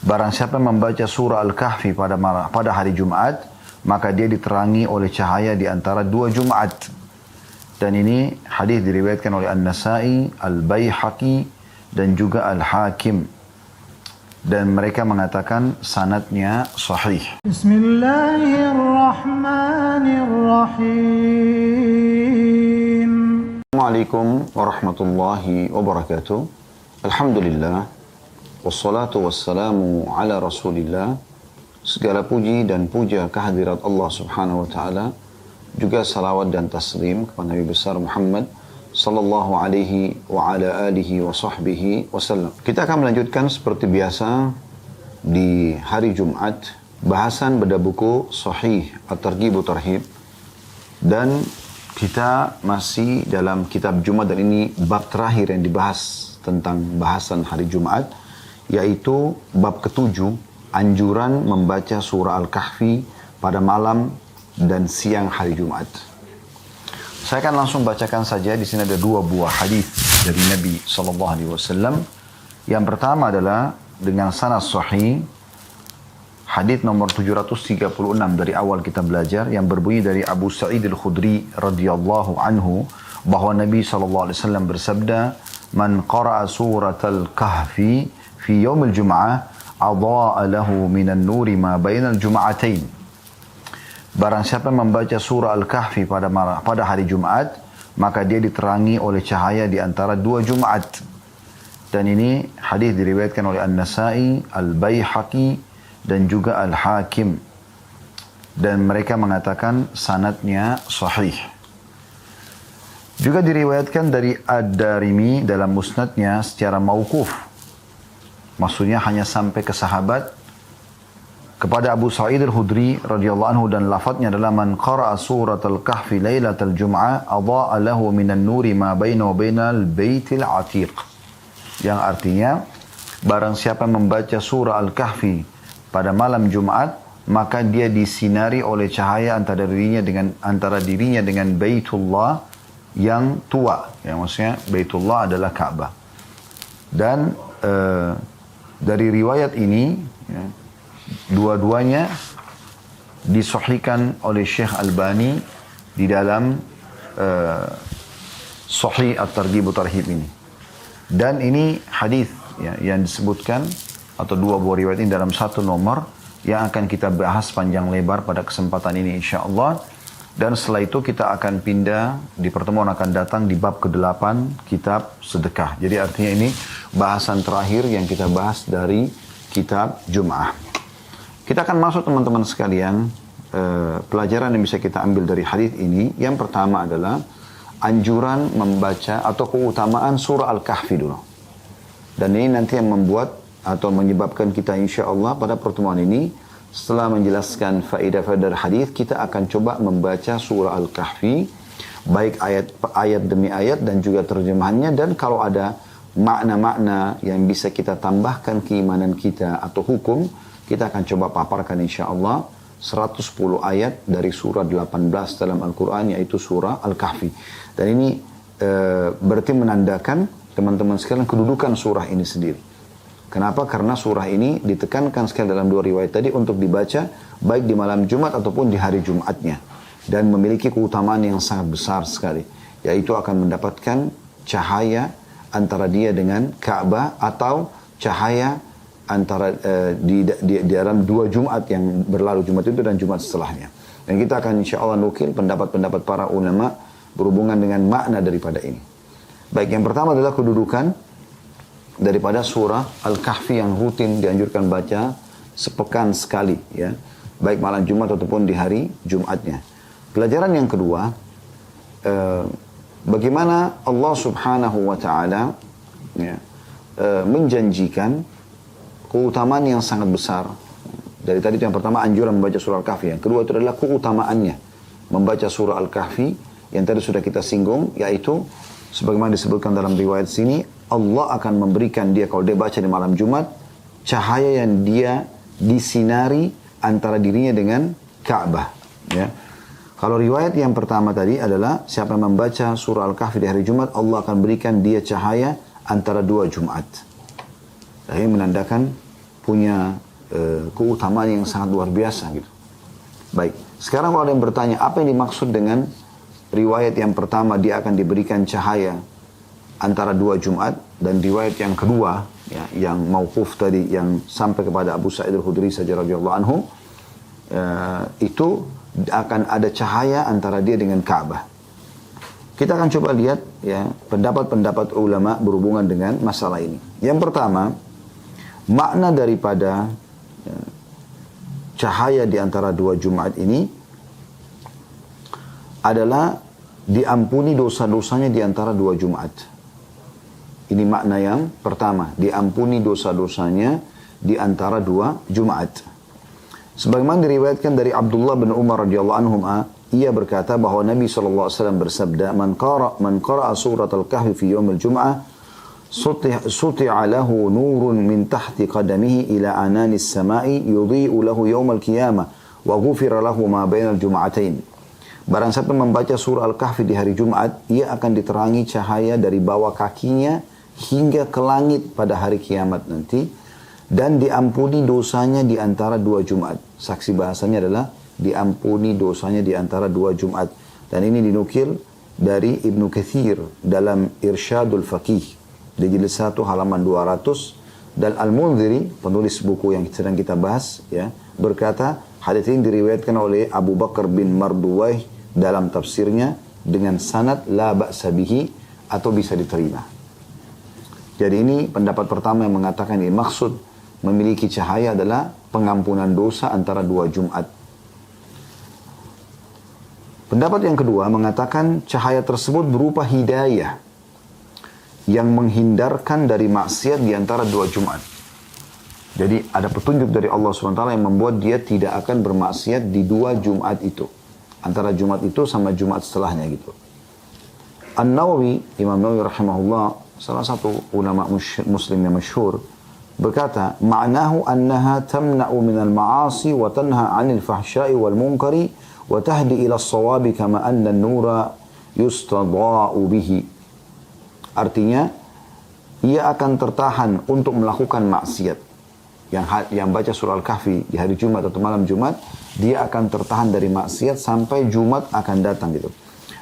Barang siapa membaca surah Al-Kahfi pada hari Jumat, maka dia diterangi oleh cahaya di antara dua Jumat. Dan ini hadis diriwayatkan oleh An-Nasai, Al-Baihaqi, dan juga Al-Hakim. Dan mereka mengatakan sanadnya sahih. Bismillahirrahmanirrahim. Assalamualaikum warahmatullahi wabarakatuh. Alhamdulillah. Wassalatu wassalamu ala rasulillah. Segala puji dan puja kehadirat Allah subhanahu wa ta'ala. Juga salawat dan taslim kepada Nabi besar Muhammad sallallahu alaihi wa ala alihi wa sahbihi wasallam. Kita akan melanjutkan seperti biasa di hari Jumat. Bahasan pada buku Sahih At-Targhib wa Tarhib. Dan kita masih dalam kitab Jumat dan ini bab terakhir yang dibahas tentang bahasan hari Jumat, yaitu bab ketujuh, anjuran membaca surah Al-Kahfi pada malam dan siang hari Jumat. Saya akan langsung bacakan saja. Di sini ada dua buah hadis dari Nabi SAW. Yang pertama adalah dengan sanad sahih, hadis nomor 736 dari awal kita belajar, yang berbunyi dari Abu Sa'id Al-Khudri radhiyallahu anhu bahwa Nabi SAW bersabda, "Man qara'a suratal kahfi fi yaumil jum'ah adha'a lahu minan nuri ma bainal jum'atain." Barang siapa membaca surah Al-Kahfi pada hari Jumat, maka dia diterangi oleh cahaya di antara dua Jumat. Dan ini hadis diriwayatkan oleh An-Nasai, Al-Baihaqi, dan juga Al-Hakim. Dan mereka mengatakan sanadnya sahih. Juga diriwayatkan dari Ad-Darimi dalam musnadnya secara mauquf. Maksudnya hanya sampai ke sahabat kepada Abu Sa'id Al-Khudri radhiyallahu anhu, dan lafadznya adalah man qara'a suratal kahfi lailatal jum'ah adha'a lahu minan nuri ma bainahu wa bainal baitil atiq. Yang artinya barang siapa membaca surah Al-Kahfi pada malam Jumat, maka dia disinari oleh cahaya antara dirinya dengan Baitullah yang tua. Yang maksudnya Baitullah adalah Ka'bah. Dan dari riwayat ini, ya, dua-duanya disahihkan oleh Syekh Albani di dalam Sahih At-Targhib wa Tarhib ini. Dan ini hadis, ya, yang disebutkan atau dua buah riwayat ini dalam satu nomor yang akan kita bahas panjang lebar pada kesempatan ini insyaAllah. Dan setelah itu kita akan pindah di pertemuan akan datang di bab ke-8 kitab sedekah. Jadi artinya ini bahasan terakhir yang kita bahas dari kitab Jum'ah. Kita akan masuk teman-teman sekalian, pelajaran yang bisa kita ambil dari hadis ini. Yang pertama adalah anjuran membaca atau keutamaan surah Al-Kahfi dulu. Dan ini nanti yang membuat atau menyebabkan kita insyaAllah pada pertemuan ini, setelah menjelaskan faedah-faedah hadis, kita akan coba membaca surah Al-Kahfi, baik ayat demi ayat dan juga terjemahannya. Dan kalau ada makna-makna yang bisa kita tambahkan keimanan kita atau hukum, kita akan coba paparkan insyaAllah 110 ayat dari surah 18 dalam Al-Quran, yaitu surah Al-Kahfi. Dan ini berarti menandakan teman-teman sekalian kedudukan surah ini sendiri. Kenapa? Karena surah ini ditekankan sekali dalam dua riwayat tadi untuk dibaca baik di malam Jumat ataupun di hari Jumatnya. Dan memiliki keutamaan yang sangat besar sekali. Yaitu akan mendapatkan cahaya antara dia dengan Ka'bah, atau cahaya antara di dalam dua Jumat yang berlalu, Jumat itu dan Jumat setelahnya. Dan kita akan insya Allah nukil pendapat-pendapat para ulama berhubungan dengan makna daripada ini. Baik, yang pertama adalah kedudukan daripada surah Al-Kahfi yang rutin dianjurkan baca sepekan sekali, ya, baik malam Jumat ataupun di hari Jumatnya. Pelajaran yang kedua, bagaimana Allah Subhanahu wa Ta'ala, ya, menjanjikan keutamaan yang sangat besar. Dari tadi itu yang pertama anjuran membaca surah Al-Kahfi, yang kedua itu adalah keutamaannya membaca surah Al-Kahfi yang tadi sudah kita singgung, yaitu sebagaimana disebutkan dalam riwayat sini, Allah akan memberikan dia, kalau dia baca di malam Jumat, cahaya yang dia disinari antara dirinya dengan Ka'bah. Ya. Kalau riwayat yang pertama tadi adalah siapa yang membaca surah Al-Kahfi di hari Jumat, Allah akan berikan dia cahaya antara dua Jumat. Ini menandakan punya keutamaan yang sangat luar biasa gitu. Baik, sekarang kalau ada yang bertanya, apa yang dimaksud dengan riwayat yang pertama dia akan diberikan cahaya antara dua Jumat, dan riwayat yang kedua ya, yang mauquf tadi yang sampai kepada Abu Sa'id al-Khudri saja radhiyallahu anhu, itu akan ada cahaya antara dia dengan Ka'bah. Kita akan coba lihat ya pendapat-pendapat ulama berhubungan dengan masalah ini. Yang pertama, makna daripada cahaya di antara dua Jumat ini adalah diampuni dosa-dosanya di antara dua Jumat. Ini makna yang pertama, diampuni dosa-dosanya di antara dua Jumat. Sebagaimana diriwayatkan dari Abdullah bin Umar radhiyallahu anhum, ia berkata bahwa Nabi SAW bersabda, man qara'a surat al-kahfi fi yawm al-jum'ah suti'a lahu nurun min tahti qadamihi ila ananis samai yudhi'u lahu yawm al-qiyamah wa ghufira lahu ma bainal jum'atain. Barang siapa membaca surah Al-Kahfi di hari Jumat, ia akan diterangi cahaya dari bawah kakinya hingga ke langit pada hari kiamat nanti, dan diampuni dosanya di antara dua Jumat. Saksi bahasanya adalah diampuni dosanya di antara dua Jumat. Dan ini dinukil dari Ibnu Katsir dalam Irsyadul Faqih di jilid 1 halaman 200, dan Al-Munziri, penulis buku yang sedang kita bahas, ya, berkata hadits ini diriwayatkan oleh Abu Bakar bin Marduwaih dalam tafsirnya dengan sanad la ba'sa bihi, atau bisa diterima. Jadi ini pendapat pertama yang mengatakan ini maksud memiliki cahaya adalah pengampunan dosa antara dua Jumat. Pendapat yang kedua mengatakan cahaya tersebut berupa hidayah yang menghindarkan dari maksiat di antara dua Jumat. Jadi ada petunjuk dari Allah SWT yang membuat dia tidak akan bermaksiat di dua Jumat itu. Antara Jumat itu sama Jumat setelahnya gitu. An-Nawawi, Imam Nawawi rahimahullah, salah satu ulama muslim yang masyhur, berkata, ma'nahu annaha tamna'u minal ma'asi wa tanha 'anil fahsya'i wal munkari wa tahdi ila as-sawabi kama anna an-nura yustadha'u bihi. Artinya, ia akan tertahan untuk melakukan maksiat. Yang baca surah Al-Kahfi di hari Jumat atau malam Jumat, dia akan tertahan dari maksiat sampai Jumat akan datang gitu.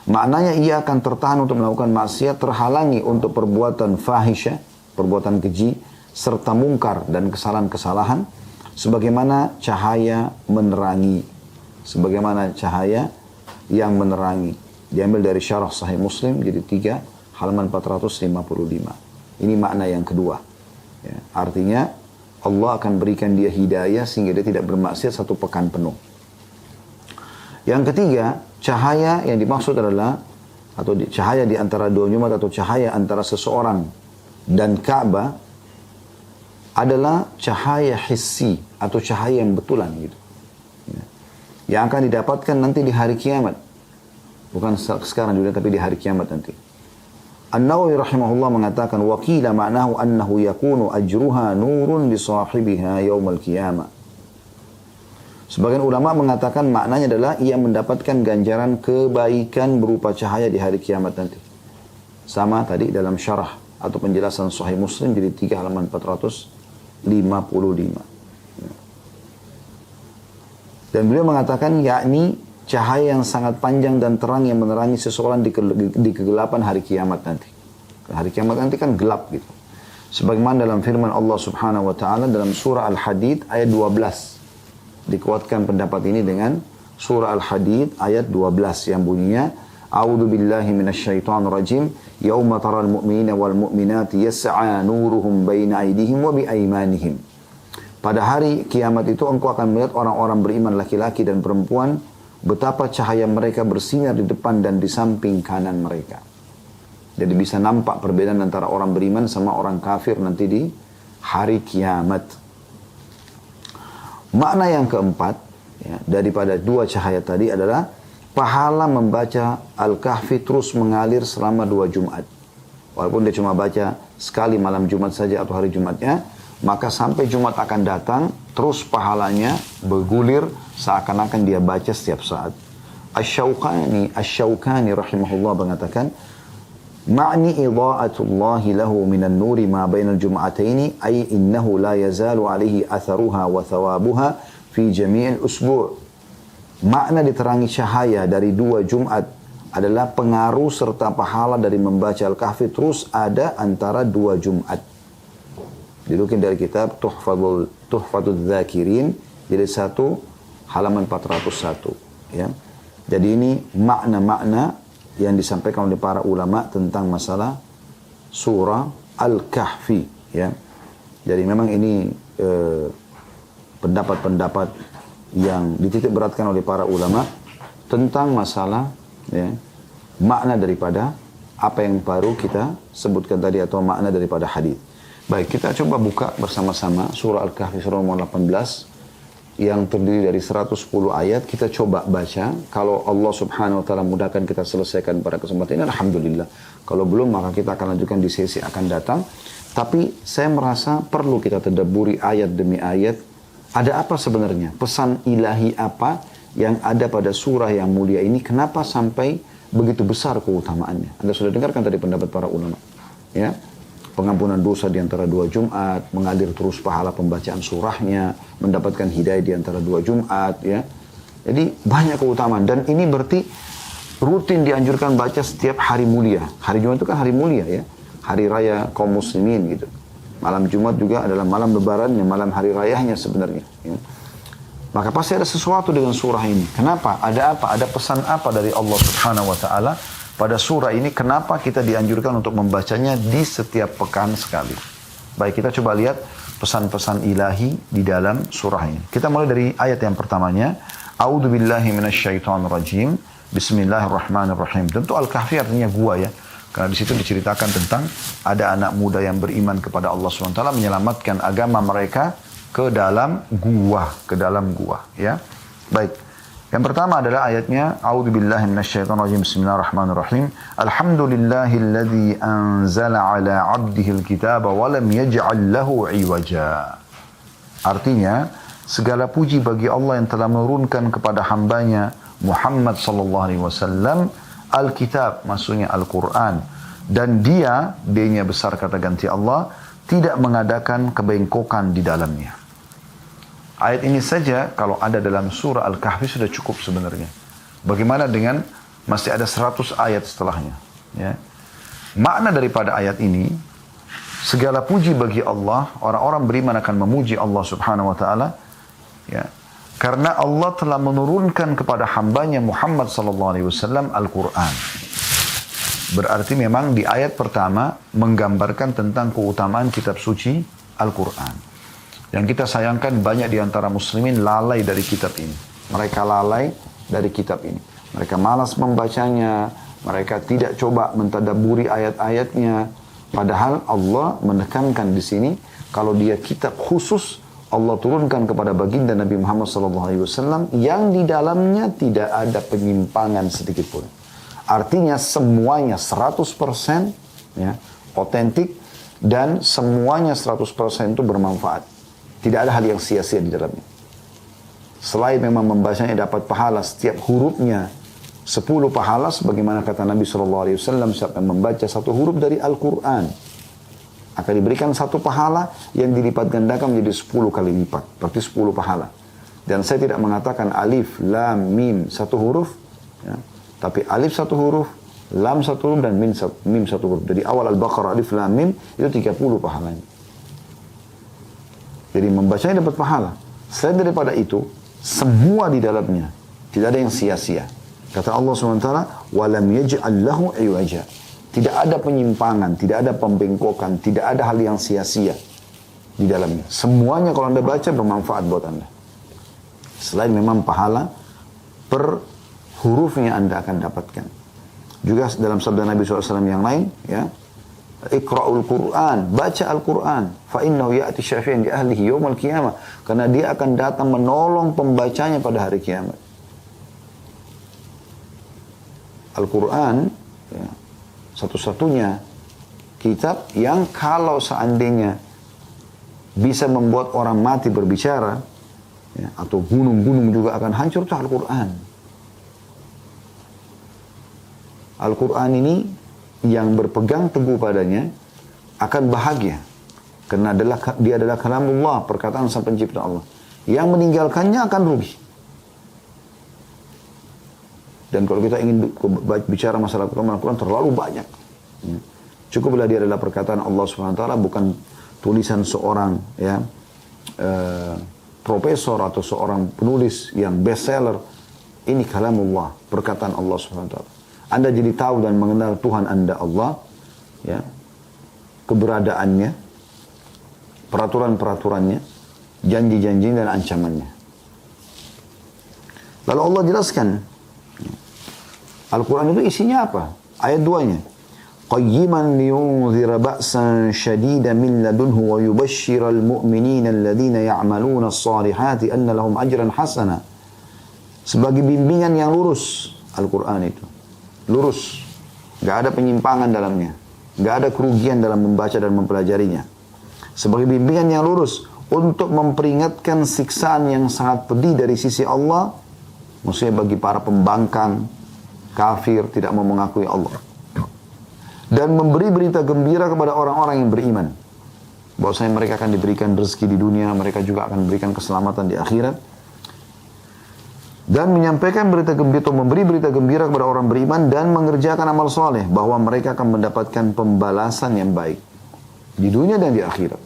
Maknanya ia akan tertahan untuk melakukan maksiat, terhalangi untuk perbuatan fahisyah, perbuatan keji, serta mungkar dan kesalahan-kesalahan, sebagaimana cahaya menerangi. Sebagaimana cahaya yang menerangi. Diambil dari Syarah Sahih Muslim, jadi 3 halaman 455. Ini makna yang kedua. Ya, artinya Allah akan berikan dia hidayah sehingga dia tidak bermaksiat 1 pekan penuh. Yang ketiga, cahaya yang dimaksud adalah, atau cahaya di antara dua Jumat atau cahaya antara seseorang dan Ka'bah adalah cahaya hissi atau cahaya yang betulan gitu. Ya. Yang akan didapatkan nanti di hari kiamat. Bukan sekarang juga, tapi di hari kiamat nanti. An-Nawawi rahimahullah mengatakan, waqila ma'nahu annahu yakunu ajruha nurun li sahibiha yaumal qiyamah. Sebagian ulama mengatakan maknanya adalah ia mendapatkan ganjaran kebaikan berupa cahaya di hari kiamat nanti. Sama tadi dalam syarah atau penjelasan Sahih Muslim jadi 3 halaman 455. Dan beliau mengatakan yakni cahaya yang sangat panjang dan terang yang menerangi seseorang di kegelapan hari kiamat nanti. Hari kiamat nanti kan gelap gitu. Sebagaimana dalam firman Allah Subhanahu wa taala dalam surah Al-Hadid ayat 12. Dikuatkan pendapat ini dengan surah Al-Hadid ayat 12 yang bunyinya, A'udzu billahi minasyaitonir rajim, yauma taral mu'minina wal mu'minati yas'a nuruhum baina aydihim wa bi aymanihim. Pada hari kiamat itu engkau akan melihat orang-orang beriman laki-laki dan perempuan betapa cahaya mereka bersinar di depan dan di samping kanan mereka. Jadi bisa nampak perbedaan antara orang beriman sama orang kafir nanti di hari kiamat. Makna yang keempat ya, daripada dua cahaya tadi adalah pahala membaca Al-Kahfi terus mengalir selama 2 Jumat. Walaupun dia cuma baca sekali malam Jumat saja atau hari Jumatnya, maka sampai Jumat akan datang, terus pahalanya bergulir seakan-akan dia baca setiap saat. Asy-Syaukani rahimahullah mengatakan, Ma'ni idha'atullahi lahu minan nuri ma bainal jum'ataini ay innahu la yazalu alaihi atharuha wa thawabuha fi jami'il usbu'. Makna diterangi cahaya dari 2 Jumat adalah pengaruh serta pahala dari membaca Al-Kahfi terus ada antara 2 Jumat. Dirukin dari kitab Tuhfatul Dzakirin, jadi 1 halaman 401. Ya. Jadi ini makna-makna yang disampaikan oleh para ulama tentang masalah surah Al-Kahfi. Ya. Jadi memang ini pendapat-pendapat yang dititik beratkan oleh para ulama tentang masalah ya, makna daripada apa yang baru kita sebutkan tadi atau makna daripada hadis. Baik, kita coba buka bersama-sama surah Al-Kahfi surah nomor 18 yang terdiri dari 110 ayat. Kita coba baca. Kalau Allah Subhanahu wa taala mudahkan kita selesaikan pada kesempatan ini, alhamdulillah. Kalau belum, maka kita akan lanjutkan di sesi akan datang. Tapi saya merasa perlu kita tadabburi ayat demi ayat. Ada apa sebenarnya? Pesan ilahi apa yang ada pada surah yang mulia ini? Kenapa sampai begitu besar keutamaannya? Anda sudah dengarkan tadi pendapat para ulama. Ya, pengampunan dosa di antara 2 Jumat, mengalir terus pahala pembacaan surahnya, mendapatkan hidayah di antara 2 Jumat, ya. Jadi banyak keutamaan dan ini berarti rutin dianjurkan baca setiap hari mulia. Hari Jumat itu kan hari mulia ya, hari raya kaum muslimin gitu. Malam Jumat juga adalah malam lebarannya, malam hari rayanya sebenarnya. Ya. Maka pasti ada sesuatu dengan surah ini. Kenapa? Ada apa? Ada pesan apa dari Allah Subhanahu wa taala pada surah ini? Kenapa kita dianjurkan untuk membacanya di setiap pekan sekali? Baik, kita coba lihat pesan-pesan ilahi di dalam surah ini. Kita mulai dari ayat yang pertamanya. A'udzu billahi minasyaitonir rajim. Bismillahirrahmanirrahim. Tentu Al-Kahfi artinya gua ya. Karena di situ diceritakan tentang ada anak muda yang beriman kepada Allah SWT menyelamatkan agama mereka ke dalam gua, ya. Baik. Yang pertama adalah ayatnya A'udzubillahi minasyaitonirrajim. Bismillahirrahmanirrahim. Alhamdulillahilladzi anzala 'ala 'abdihil kitaba wa lam yaj'al lahu 'iwaja. Artinya, segala puji bagi Allah yang telah menurunkan kepada hambanya Muhammad sallallahu alaihi wasallam Alkitab, maksudnya Al-Quran. Dan D-nya besar kata ganti Allah, tidak mengadakan kebengkokan di dalamnya. Ayat ini saja kalau ada dalam surah Al-Kahfi sudah cukup sebenarnya. Bagaimana dengan masih ada 100 ayat setelahnya. Ya. Makna daripada ayat ini, segala puji bagi Allah, orang-orang beriman akan memuji Allah Subhanahu wa ta'ala. Ya. Karena Allah telah menurunkan kepada hambanya Muhammad SAW Al-Quran. Berarti memang di ayat pertama menggambarkan tentang keutamaan kitab suci Al-Quran. Yang kita sayangkan banyak di antara muslimin lalai dari kitab ini. Mereka lalai dari kitab ini. Mereka malas membacanya. Mereka tidak coba mentadabburi ayat-ayatnya. Padahal Allah menekankan di sini kalau dia kitab khusus Allah turunkan kepada baginda Nabi Muhammad SAW yang di dalamnya tidak ada penyimpangan sedikit pun. Artinya semuanya 100% ya, otentik dan semuanya 100% itu bermanfaat. Tidak ada hal yang sia-sia di dalamnya. Selain memang membacanya dapat pahala setiap hurufnya 10 pahala sebagaimana kata Nabi SAW siapa yang membaca 1 huruf dari Al-Quran akan diberikan 1 pahala yang dilipat gandakan menjadi 10 kali lipat. Berarti 10 pahala. Dan saya tidak mengatakan alif, lam, mim 1 huruf. Ya. Tapi alif 1 huruf, lam 1 huruf, dan mim 1 huruf. Jadi awal Al-Baqarah alif, lam, mim itu 30 pahalanya. Jadi membacanya dapat pahala. Selain daripada itu, semua di dalamnya. Tidak ada yang sia-sia. Kata Allah SWT, وَلَمْ يَجْعَلْ لَهُ عِوَجًا. Tidak ada penyimpangan, tidak ada pembengkokan, tidak ada hal yang sia-sia di dalamnya. Semuanya kalau Anda baca bermanfaat buat Anda. Selain memang pahala per hurufnya Anda akan dapatkan. Juga dalam sabda Nabi SAW yang lain, ya, Iqra'ul Qur'an, baca Al-Quran, fa'innahu ya'ti syafi'an di ahlihi yawmal qiyamah. Karena dia akan datang menolong pembacanya pada hari kiamat. Al-Quran, ya, satu-satunya kitab yang kalau seandainya bisa membuat orang mati berbicara, ya, atau gunung-gunung juga akan hancur, itu Al-Quran. Al-Quran ini yang berpegang teguh padanya akan bahagia. Karena dia adalah kalamullah, perkataan sang pencipta Allah. Yang meninggalkannya akan rugi. Dan kalau kita ingin bicara masalah Al-Quran terlalu banyak. Cukuplah dia adalah perkataan Allah SWT, bukan tulisan seorang profesor atau seorang penulis yang bestseller. Ini kalamullah, perkataan Allah SWT. Anda jadi tahu dan mengenal Tuhan Anda Allah, ya, keberadaannya, peraturan-peraturannya, janji-janji dan ancamannya. Lalu Allah jelaskan, Al-Quran itu isinya apa? Ayat 2-nya. Qayyiman liyunzira ba'san syadidan min ladunhu wa yubashshiral mu'minina alladhina ya'maluna as-salihati anna lahum ajran hasana. Sebagai bimbingan yang lurus, Al-Quran itu. Lurus. Gak ada penyimpangan dalamnya. Gak ada kerugian dalam membaca dan mempelajarinya. Sebagai bimbingan yang lurus untuk memperingatkan siksaan yang sangat pedih dari sisi Allah, maksudnya bagi para pembangkang, kafir, tidak mau mengakui Allah. Dan memberi berita gembira kepada orang-orang yang beriman. Bahwasanya mereka akan diberikan rezeki di dunia, mereka juga akan diberikan keselamatan di akhirat. Dan menyampaikan berita gembira atau memberi berita gembira kepada orang beriman dan mengerjakan amal soleh, bahwa mereka akan mendapatkan pembalasan yang baik di dunia dan di akhirat.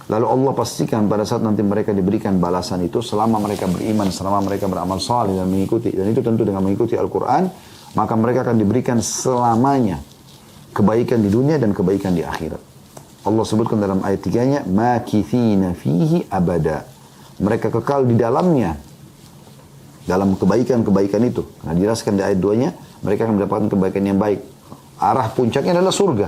Lalu Allah pastikan pada saat nanti mereka diberikan balasan itu, selama mereka beriman, selama mereka beramal saleh dan mengikuti, dan itu tentu dengan mengikuti Al-Quran, maka mereka akan diberikan selamanya kebaikan di dunia dan kebaikan di akhirat. Allah sebutkan dalam ayat 3-nya, makithina fihi abada. Mereka kekal di dalamnya, dalam kebaikan-kebaikan itu. Nah, dijelaskan di ayat 2-nya, mereka akan mendapatkan kebaikan yang baik. Arah puncaknya adalah surga.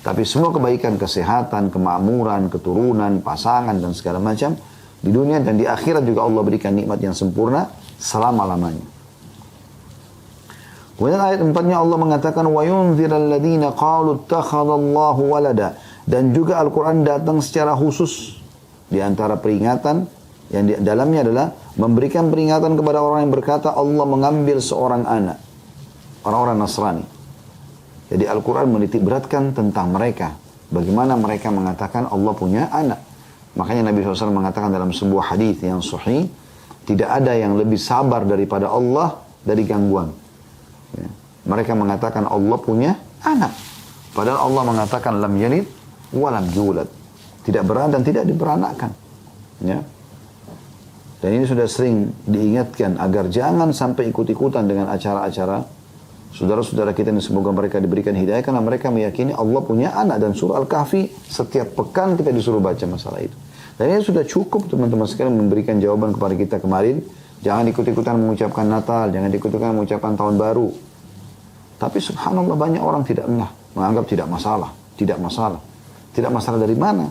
Tapi semua kebaikan, kesehatan, kemakmuran, keturunan, pasangan, dan segala macam, di dunia dan di akhirat juga Allah berikan nikmat yang sempurna selama-lamanya. Kemudian ayat 4-nya Allah mengatakan, وَيُنْذِرَ الَّذِينَ قَالُوا اتَّخَذَ اللَّهُ وَلَدًا. Dan juga Al-Quran datang secara khusus. Di antara peringatan, yang di dalamnya adalah memberikan peringatan kepada orang yang berkata, Allah mengambil seorang anak. Orang-orang Nasrani. Jadi Al-Quran menitik beratkan tentang mereka. Bagaimana mereka mengatakan Allah punya anak. Makanya Nabi SAW mengatakan dalam sebuah hadis yang sahih, tidak ada yang lebih sabar daripada Allah dari gangguan. Ya. Mereka mengatakan Allah punya anak. Padahal Allah mengatakan lam yalid wa lam yulad. Tidak beranak dan tidak diberanakkan. Ya. Dan ini sudah sering diingatkan agar jangan sampai ikut-ikutan dengan acara-acara saudara-saudara kita ini, semoga mereka diberikan hidayah, karena mereka meyakini Allah punya anak. Dan surah Al-Kahfi setiap pekan kita disuruh baca masalah itu. Dan ini sudah cukup teman-teman sekalian memberikan jawaban kepada kita kemarin. Jangan ikut-ikutan mengucapkan Natal, jangan ikut-ikutan mengucapkan Tahun Baru. Tapi subhanallah banyak orang tidak menganggap tidak masalah. Tidak masalah. Tidak masalah dari mana?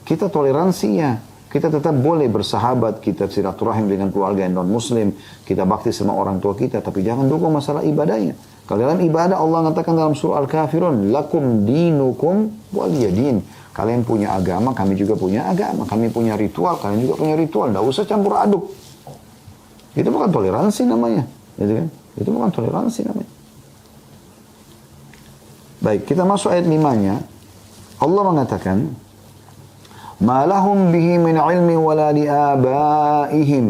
Kita toleransinya. Kita tetap boleh bersahabat, kita silaturahim dengan keluarga yang non-muslim, kita bakti sama orang tua kita, tapi jangan dukung masalah ibadahnya. Kalau dalam ibadah Allah mengatakan dalam surah Al-Kafirun, lakum dinukum waliyadin. Kalian punya agama, kami juga punya agama. Kami punya ritual, kalian juga punya ritual. Tidak usah campur aduk. Itu bukan toleransi namanya. Gitu kan? Itu bukan toleransi namanya. Baik, kita masuk ayat 5-nya. Allah mengatakan, ما لهم به من علم ولا لآبائهم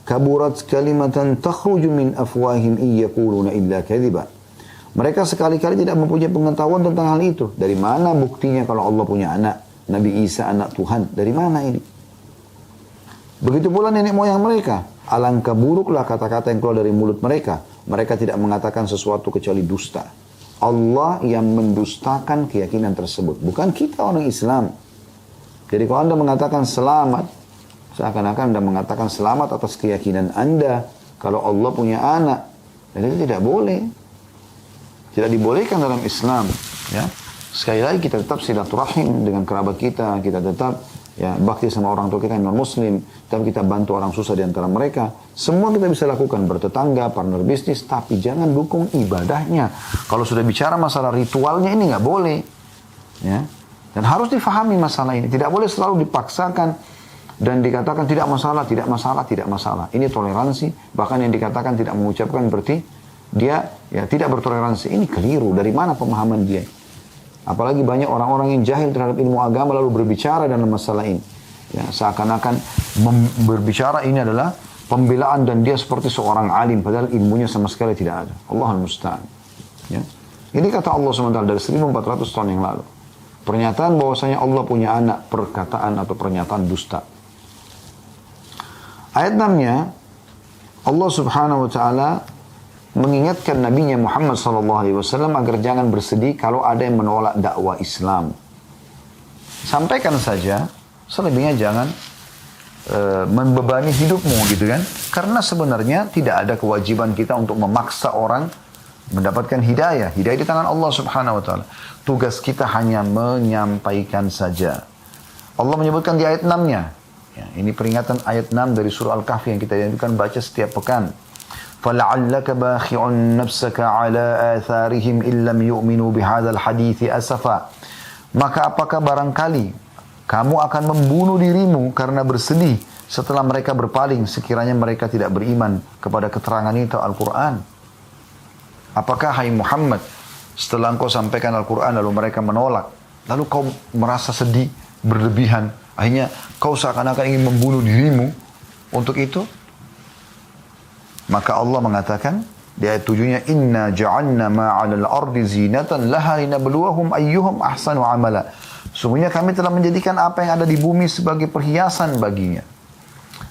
كبرت كلمة تخرج من أفواههم إن يقولون إلا كذبا. Mereka sekali-kali tidak mempunyai pengetahuan tentang hal itu. Dari mana buktinya kalau Allah punya anak? Nabi Isa anak Tuhan. Dari mana ini? Begitu pula nenek moyang mereka. Alangkah buruklah kata-kata yang keluar dari mulut mereka. Mereka tidak mengatakan sesuatu kecuali dusta. Allah yang mendustakan keyakinan tersebut. Bukan kita orang Islam. Jadi kalau Anda mengatakan selamat, seakan-akan Anda mengatakan selamat atas keyakinan Anda kalau Allah punya anak. Dan itu tidak boleh. Tidak dibolehkan dalam Islam. Ya. Sekali lagi kita tetap silaturahim dengan kerabat kita. Kita tetap bakti sama orang tua kita yang non-muslim. Tetap kita bantu orang susah di antara mereka. Semua kita bisa lakukan. Bertetangga, partner bisnis. Tapi jangan dukung ibadahnya. Kalau sudah bicara masalah ritualnya ini nggak boleh. Ya. Dan harus difahami masalah ini. Tidak boleh selalu dipaksakan dan dikatakan tidak masalah, tidak masalah, tidak masalah. Ini toleransi. Bahkan yang dikatakan tidak mengucapkan berarti dia ya tidak bertoleransi. Ini keliru. Dari mana pemahaman dia? Apalagi banyak orang-orang yang jahil terhadap ilmu agama lalu berbicara dalam masalah ini. Ya, seakan-akan berbicara ini adalah pembelaan dan dia seperti seorang alim padahal ilmunya sama sekali tidak ada. Allahul musta'an. Ya. Ini kata Allah SWT dari 1400 tahun yang lalu. Pernyataan bahwasanya Allah punya anak, perkataan atau pernyataan dusta. Ayat 6-nya Allah Subhanahu wa taala mengingatkan nabinya Muhammad SAW agar jangan bersedih kalau ada yang menolak dakwah Islam. Sampaikan saja, selebihnya jangan membebani hidupmu gitu kan. Karena sebenarnya tidak ada kewajiban kita untuk memaksa orang mendapatkan hidayah. Hidayah di tangan Allah Subhanahu wa taala. Tugas kita hanya menyampaikan saja. Allah menyebutkan di ayat 6-nya. Ya, ini peringatan ayat 6 dari surah Al-Kahfi yang kita janjikan baca setiap pekan. فَلَعَلَّكَ بَاخِعٌ نَفْسَكَ عَلَىٰ آثَارِهِمْ إِلَّمْ يُؤْمِنُوا بِهَذَا الْحَدِيثِ أَسَفًا. Maka apakah barangkali kamu akan membunuh dirimu karena bersedih setelah mereka berpaling sekiranya mereka tidak beriman kepada keterangan itu Al-Quran. Apakah hai Muhammad setelah engkau sampaikan Al-Quran lalu mereka menolak, lalu kau merasa sedih berlebihan, akhirnya kau seakan-akan ingin membunuh dirimu untuk itu? Maka Allah mengatakan di ayat 7-nya, Inna ja'alna ma'alal ardi zinatan laha linabluwahum ayyuhum ahsanu amala. Sungguhnya kami telah menjadikan apa yang ada di bumi sebagai perhiasan baginya,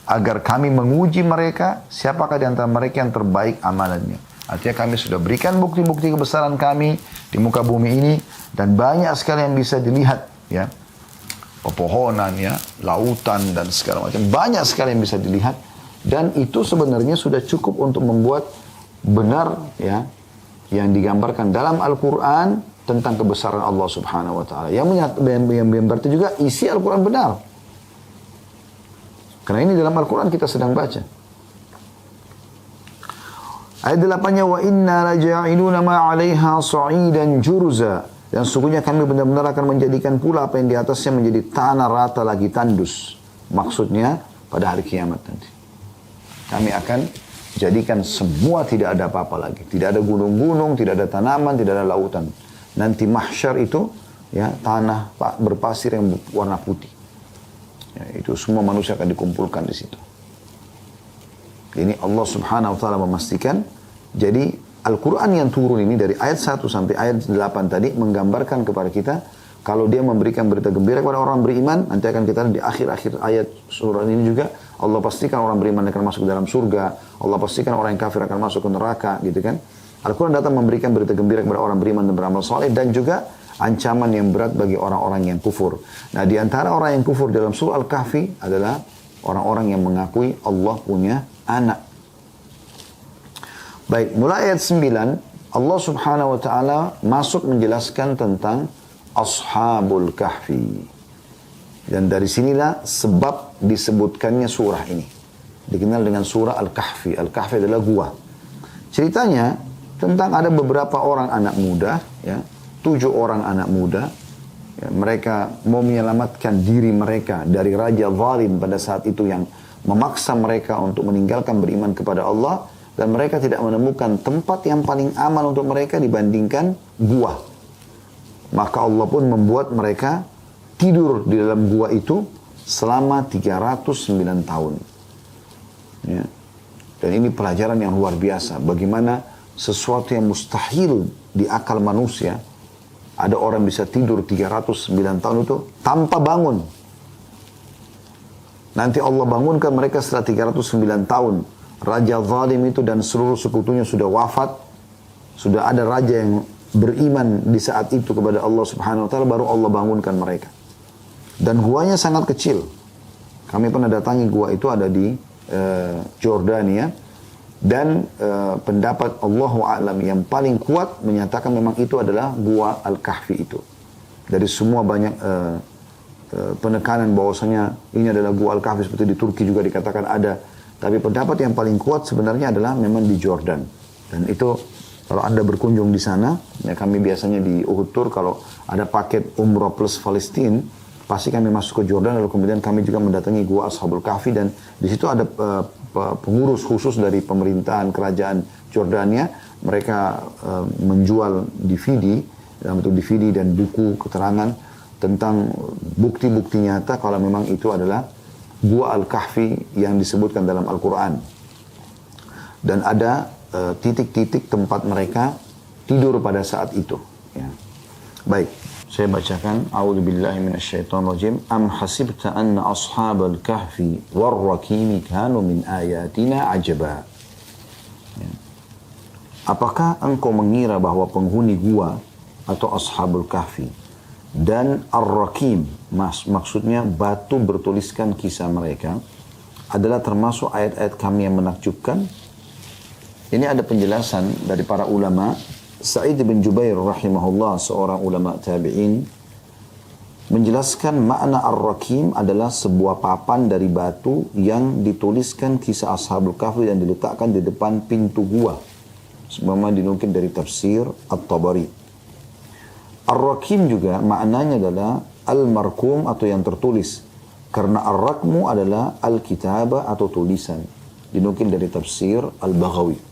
agar kami menguji mereka siapakah di antara mereka yang terbaik amalannya. Artinya kami sudah berikan bukti-bukti kebesaran kami di muka bumi ini, dan banyak sekali yang bisa dilihat, ya, pepohonan, ya, lautan dan segala macam, banyak sekali yang bisa dilihat. Dan itu sebenarnya sudah cukup untuk membuat benar, ya, yang digambarkan dalam Al-Quran tentang kebesaran Allah Subhanahu wa taala. Yang berarti juga isi Al-Quran benar. Karena ini dalam Al-Quran kita sedang baca. Ayat 8-nya, wa inna laja'iluna ma 'alaiha sa'idan jurza. Dan sesungguhnya kami benar-benar akan menjadikan pula apa yang di atasnya menjadi tanah rata lagi tandus. Maksudnya pada hari kiamat nanti. Kami akan jadikan semua tidak ada apa-apa lagi. Tidak ada gunung-gunung, tidak ada tanaman, tidak ada lautan. Nanti mahsyar itu, ya, tanah berpasir yang warna putih. Ya, itu semua manusia akan dikumpulkan di situ. Ini Allah Subhanahu wa taala memastikan. Jadi Al-Quran yang turun ini dari ayat 1 sampai ayat 8 tadi menggambarkan kepada kita kalau dia memberikan berita gembira kepada orang beriman, nanti akan kita lihat di akhir-akhir ayat surah ini juga Allah pastikan orang beriman akan masuk ke dalam surga. Allah pastikan orang yang kafir akan masuk ke neraka, gitu kan. Al-Quran datang memberikan berita gembira kepada orang beriman dan beramal soleh, dan juga ancaman yang berat bagi orang-orang yang kufur. Nah, di antara orang yang kufur dalam surah Al-Kahfi adalah orang-orang yang mengakui Allah punya anak. Baik, mulai ayat 9, Allah Subhanahu wa taala masuk menjelaskan tentang Ashabul Kahfi. Dan dari sinilah sebab disebutkannya surah ini. Dikenal dengan surah Al-Kahfi. Al-Kahfi adalah gua. Ceritanya tentang ada beberapa orang anak muda, ya, 7 orang anak muda. Ya, mereka mau menyelamatkan diri mereka dari raja zalim pada saat itu yang memaksa mereka untuk meninggalkan beriman kepada Allah. Dan mereka tidak menemukan tempat yang paling aman untuk mereka dibandingkan gua. Maka Allah pun membuat mereka tidur di dalam gua itu selama 309 tahun. Ya. Dan ini pelajaran yang luar biasa. Bagaimana sesuatu yang mustahil di akal manusia. Ada orang bisa tidur 309 tahun itu tanpa bangun. Nanti Allah bangunkan mereka setelah 309 tahun. Raja zalim itu dan seluruh sekutunya sudah wafat. Sudah ada raja yang beriman di saat itu kepada Allah Subhanahu wa taala, baru Allah bangunkan mereka. Dan guanya sangat kecil. Kami pernah datangi gua itu, ada di Jordania. Dan pendapat Allahu a'lam yang paling kuat menyatakan memang itu adalah gua Al-Kahfi itu. Dari semua banyak penekanan bahwasanya ini adalah gua Al-Kahfi, seperti di Turki juga dikatakan ada. Tapi pendapat yang paling kuat sebenarnya adalah memang di Jordan. Dan itu kalau Anda berkunjung di sana, ya, kami biasanya di Uhud Tour kalau ada paket umroh plus Palestina, pasti kami masuk ke Jordan, lalu kemudian kami juga mendatangi gua Ashabul Kahfi, dan di situ ada pengurus khusus dari pemerintahan kerajaan Jordania, mereka menjual DVD, dalam bentuk DVD dan buku keterangan tentang bukti-bukti nyata kalau memang itu adalah Gua Al-Kahfi yang disebutkan dalam Al-Quran. Dan ada titik-titik tempat mereka tidur pada saat itu. Ya. Baik, saya bacakan. A'udzubillahi minasyaitonirrajim. Am hasibta anna ashabal kahfi warraqimi kanu min ayatina ajaba. Ya. Apakah engkau mengira bahwa penghuni gua atau ashabul kahfi dan ar-raqim, maksudnya batu bertuliskan kisah mereka, adalah termasuk ayat-ayat kami yang menakjubkan? Ini ada penjelasan dari para ulama. Sa'id bin Jubair rahimahullah, seorang ulama tabi'in, menjelaskan makna ar-raqim adalah sebuah papan dari batu yang dituliskan kisah ashabul kahfi dan diletakkan di depan pintu gua. Sebagaimana dinukil dari tafsir At-Tabari. Ar-Raqim juga maknanya adalah al-markum atau yang tertulis. Karena ar-raqmu adalah al-kitabah atau tulisan. Dinukil dari tafsir Al-Baghawi.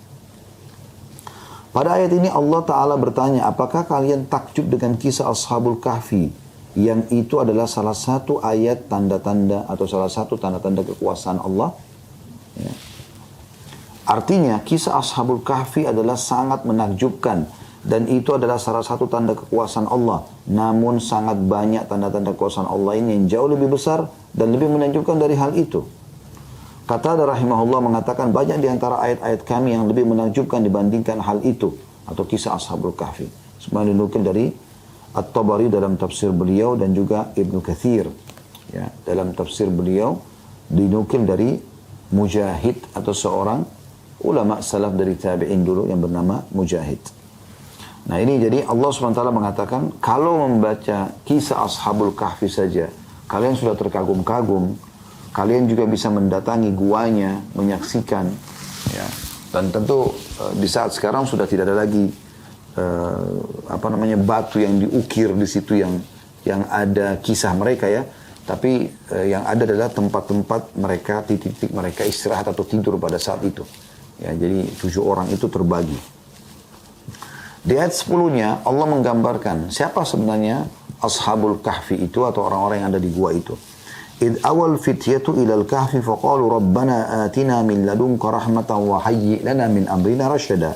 Pada ayat ini Allah Ta'ala bertanya, apakah kalian takjub dengan kisah Ashabul Kahfi? Yang itu adalah salah satu ayat tanda-tanda atau salah satu tanda-tanda kekuasaan Allah. Ya. Artinya kisah Ashabul Kahfi adalah sangat menakjubkan. Dan itu adalah salah satu tanda kekuasaan Allah. Namun sangat banyak tanda-tanda kekuasaan Allah ini yang jauh lebih besar dan lebih menakjubkan dari hal itu. Qatadah rahimahullah mengatakan banyak di antara ayat-ayat kami yang lebih menakjubkan dibandingkan hal itu. Atau kisah Ashabul Kahfi. Sebenarnya dinukil dari At-Tabari dalam tafsir beliau dan juga Ibnu Katsir. Ya, dalam tafsir beliau dinukil dari Mujahid atau seorang ulama salaf dari tabi'in dulu yang bernama Mujahid. Nah ini jadi Allah SWT mengatakan kalau membaca kisah Ashabul Kahfi saja kalian sudah terkagum-kagum, kalian juga bisa mendatangi guanya, menyaksikan, ya. Dan tentu di saat sekarang sudah tidak ada lagi batu yang diukir di situ yang ada kisah mereka, ya. Tapi yang ada adalah tempat-tempat mereka, titik-titik mereka istirahat atau tidur pada saat itu. Ya, jadi 7 orang itu terbagi. Di ayat 10-nya Allah menggambarkan siapa sebenarnya Ashabul Kahfi itu atau orang-orang yang ada di gua itu. Id awal fityatu ilal kahfi faqalu rabbana atina min ladunka rahmatan wa hayyi lana min amrina rasyada.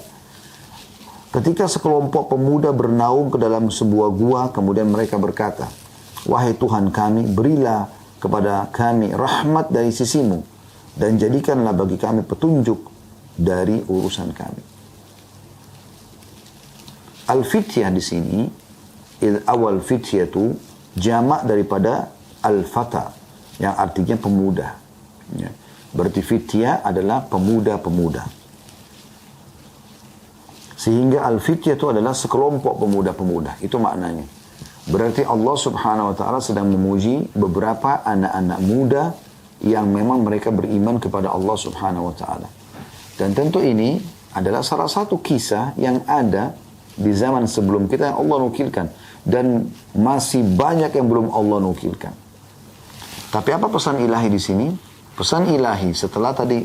Ketika sekelompok pemuda bernaung ke dalam sebuah gua, kemudian mereka berkata, wahai Tuhan kami, berilah kepada kami rahmat dari sisimu dan jadikanlah bagi kami petunjuk dari urusan kami. Al-fityah di sini, awal fityah itu jamak daripada al-fata, yang artinya pemuda. Ya. Berarti fityah adalah pemuda-pemuda. Sehingga al-fityah itu adalah sekelompok pemuda-pemuda. Itu maknanya. Berarti Allah Subhanahu wa Ta'ala sedang memuji beberapa anak-anak muda yang memang mereka beriman kepada Allah Subhanahu wa Ta'ala. Dan tentu ini adalah salah satu kisah yang ada di zaman sebelum kita yang Allah nukilkan. Dan masih banyak yang belum Allah nukilkan. Tapi apa pesan ilahi di sini? Pesan ilahi setelah tadi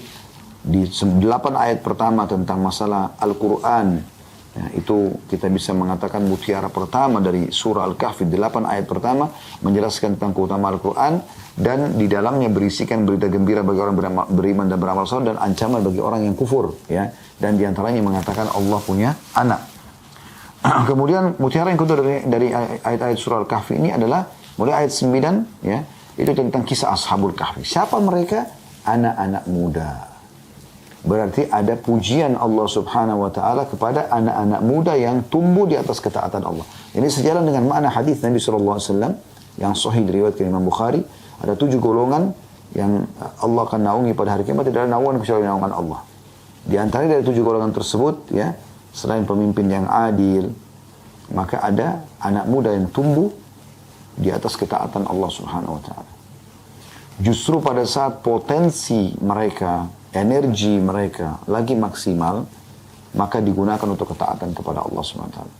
di 8 ayat pertama tentang masalah Al-Quran. Ya, itu kita bisa mengatakan mutiara pertama dari surah Al-Kahfi. 8 ayat pertama menjelaskan tentang keutamaan Al-Quran. Dan di dalamnya berisikan berita gembira bagi orang beriman dan beramal saleh dan ancaman bagi orang yang kufur. Ya. Dan diantaranya mengatakan Allah punya anak. Kemudian mutiara yang kedua dari ayat-ayat surah Al-Kahfi ini adalah mulai ayat 9, ya, itu tentang kisah Ashabul Kahfi. Siapa mereka? Anak-anak muda. Berarti ada pujian Allah Subhanahu wa Ta'ala kepada anak-anak muda yang tumbuh di atas ketaatan Allah. Ini sejalan dengan makna hadis Nabi SAW yang sahih diriwayatkan Imam Bukhari. Ada 7 golongan yang Allah akan naungi pada hari kiamat, tidak ada naungan kecuali naungan Allah. Di antara dari 7 golongan tersebut, ya, selain pemimpin yang adil, maka ada anak muda yang tumbuh di atas ketaatan Allah Subhanahu wa Ta'ala. Justru pada saat potensi mereka, energi mereka lagi maksimal, maka digunakan untuk ketaatan kepada Allah Subhanahu wa Ta'ala.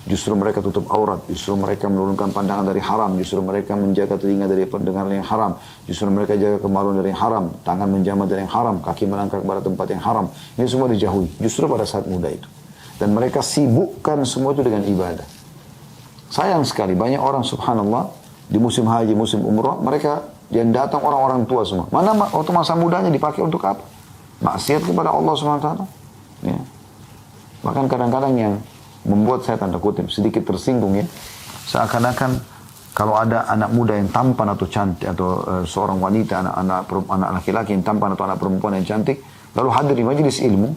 Justru mereka tutup aurat, justru mereka menurunkan pandangan dari haram, justru mereka menjaga telinga dari pendengaran yang haram, justru mereka jaga kemaluan dari yang haram, tangan menjamah dari yang haram, kaki melangkah kepada tempat yang haram. Ini semua dijauhi, justru pada saat muda itu. Dan mereka sibukkan semua itu dengan ibadah. Sayang sekali, banyak orang subhanallah, di musim haji, musim umrah, mereka yang datang orang-orang tua semua. Mana waktu masa mudanya dipakai untuk apa? Maksiat kepada Allah SWT. Ya. Bahkan kadang-kadang yang membuat saya tanda kutip sedikit tersinggung ya, seakan-akan kalau ada anak muda yang tampan atau cantik, atau seorang wanita, anak laki-laki yang tampan atau anak perempuan yang cantik, lalu hadir di majelis ilmu,